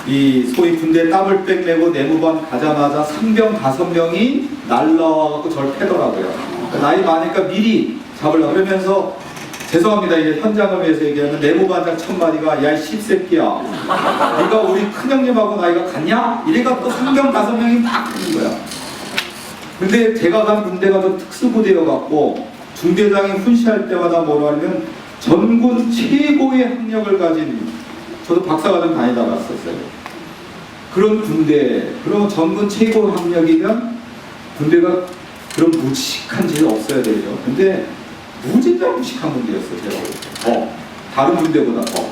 이 소위 군대 땀을 빽매고 내무반 가자마자 상병 5명이 날라와갖고 저를 패더라고요. 나이 많으니까 미리 잡으려고 그러면서 죄송합니다. 이제 현장을 위해서 얘기하면 내무반장 첫마디가 야 이 씹새끼야 네가 우리 큰형님하고 나이가 같냐? 이래가 또 상병 5명이 막 하는 거야. 근데 제가 간 군대가 좀 특수부대여갖고 중대장이 훈시할 때마다 뭐라 하면 전군 최고의 학력을 가진, 저도 박사과정 다니다 왔었어요. 그런 군대, 그러면 전군 최고 학력이면 군대가 그런 무식한 짓이 없어야 되죠. 근데 무진장 무식한 군대였어요. 제가 볼 때. 다른 군대보다 더.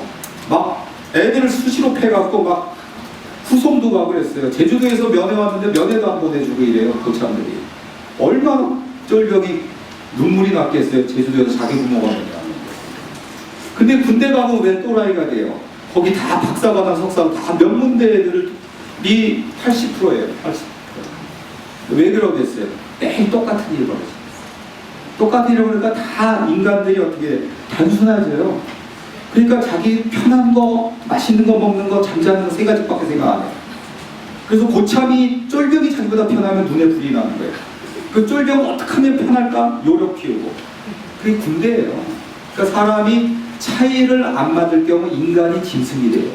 막 애들을 수시로 패갖고 막 후송도 가고 그랬어요. 제주도에서 면회 왔는데 면회도 안 보내주고 이래요. 고참들이. 얼마나 쫄병이 눈물이 났겠어요. 제주도에서 자기 부모가 면회. 근데 군대 가면 왜 또라이가 돼요? 거기 다 박사과정 석사 다 명문대 애들이 80%예요. 80%. 왜 그러겠어요? 매일 똑같은 일을 벌어요. 똑같은 일을 보니까 다 인간들이 어떻게 단순해져요. 그러니까 자기 편한 거, 맛있는 거 먹는 거, 잠자는 거 3가지밖에 생각 안 해요. 그래서 고참이 쫄병이 자기보다 편하면 눈에 불이 나는 거예요. 그 쫄병 어떻게 하면 편할까? 요력 피우고. 그게 군대예요. 그러니까 사람이 차이를 안 맞을 경우 인간이 짐승이 돼요.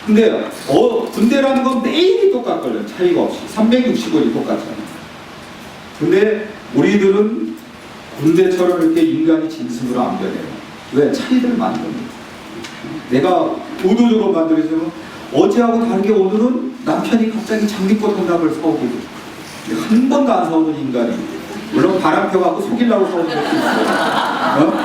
근데 군대라는 건 매일이 똑같거든요. 차이가 없이 365일 똑같잖아요. 근데 우리들은 군대처럼 이렇게 인간이 짐승으로 안 변해요. 왜? 차이를 만듭니다. 내가 의도적으로 만들어주면 어제하고 다르게 오늘은 남편이 갑자기 장미꽃 한 답을 사오기도 한 번도 안 사오던 인간이, 물론 바람 펴갖고 속이려고 사오는 것도 있어요.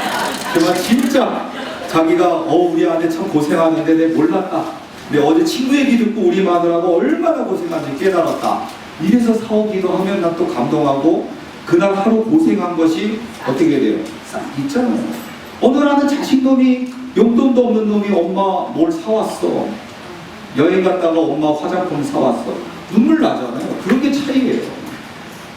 정말 진짜 자기가 우리 아내 참 고생하는데 내가 몰랐다. 근데 어제 친구 얘기 듣고 우리 마누라고 얼마나 고생한지 깨달았다. 이래서 사오기도 하면 난 또 감동하고 그날 하루 고생한 것이 어떻게 돼요? 싹 있잖아요. 어느 날은 자식놈이 용돈도 없는 놈이 엄마 뭘 사왔어. 여행 갔다가 엄마 화장품 사왔어. 눈물 나잖아요. 그런 게 차이예요.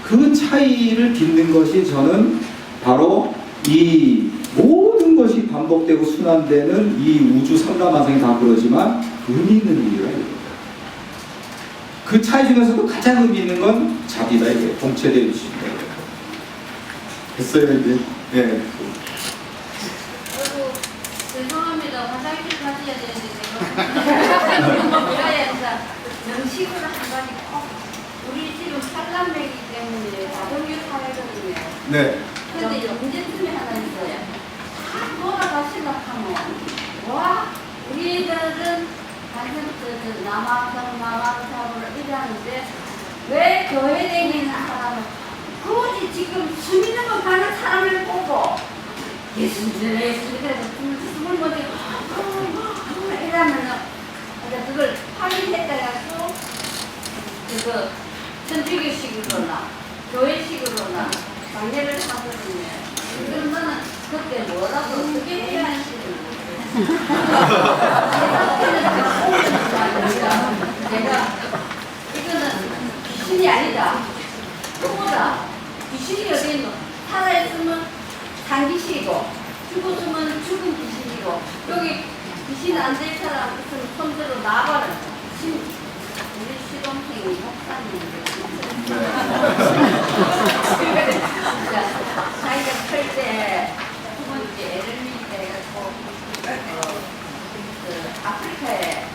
그 차이를 빚는 것이 저는 바로 이 모든 것이 반복되고 순환되는 이 우주 삼라만상이 다 그러지만 의미 있는 일이라 이겁니다. 그 차이 중에서도 가장 의미 있는 건 자비다 이게 동체되어 주신다. 됐어요 이제. 예. 아이고 죄송합니다. 화장실 가셔야 되는데 제가 정식으로 한 가지 꼭 우리 지금 팔남매이기 때문에 다동류 사회거든요. 네. 근데 문제점이 하나 있어요. 다 돌아가시려 하면 와 우리들은 남한사업을 일하는데 왜 교회 다니는 사람은 굳이 지금 수민으로 가는 사람을 보고 예수님의 그래서 숨을 못 이러면은 그걸 확인했다가도 그거 천주교식으로나 교회식으로나 강례를 하거든요. 그러면은 그때 뭐라고 어떻게 해야 하는지 내가 이거는 귀신이 아니다. 그거보다 귀신이 어디 있노? 살아있으면 산귀신이고 죽었으면 죽은 귀신이고 여기 귀신 안 될 사람 있으면 손들어 나와라. 우리 시동생이 목사님인데 자기가 클때 두 번째 애를 믿게 해가지고 아프리카에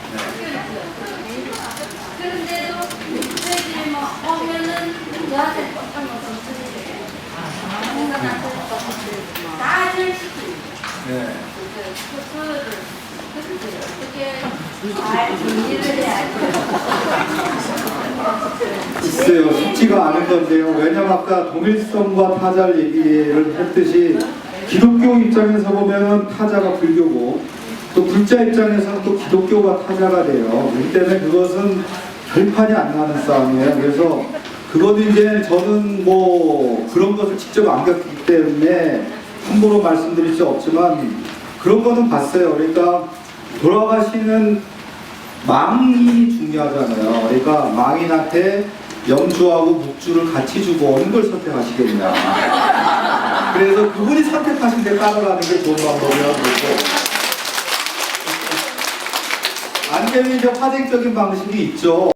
그런데도 저희들이 뭐 오면은 저한테 어떤 것좀 드리래요. 뭔가 나한테 다 절시킵니다. 네. 그거를 어떻게 잘 정리를 해야지. 글쎄요, 쉽지가 않은 건데요. 왜냐면 아까 동일성과 타자를 얘기를 했듯이 기독교 입장에서 보면 타자가 불교고 또 불자 입장에서는 또 기독교가 타자가 돼요. 그렇기 때문에 그것은 결판이 안 나는 싸움이에요. 그래서 그거는 이제 저는 뭐 그런 것을 직접 안 겪기 때문에 함부로 말씀드릴 수 없지만 그런 거는 봤어요. 그러니까 돌아가시는 망이 중요하잖아요. 그러니까 망인한테 염주하고 묵주를 같이 주고 어느 걸 선택하시겠냐. 그래서 그분이 선택하신 데 따라가는 게 좋은 방법이라고 보고 안 되면 이제 화쟁적인 방식이 있죠.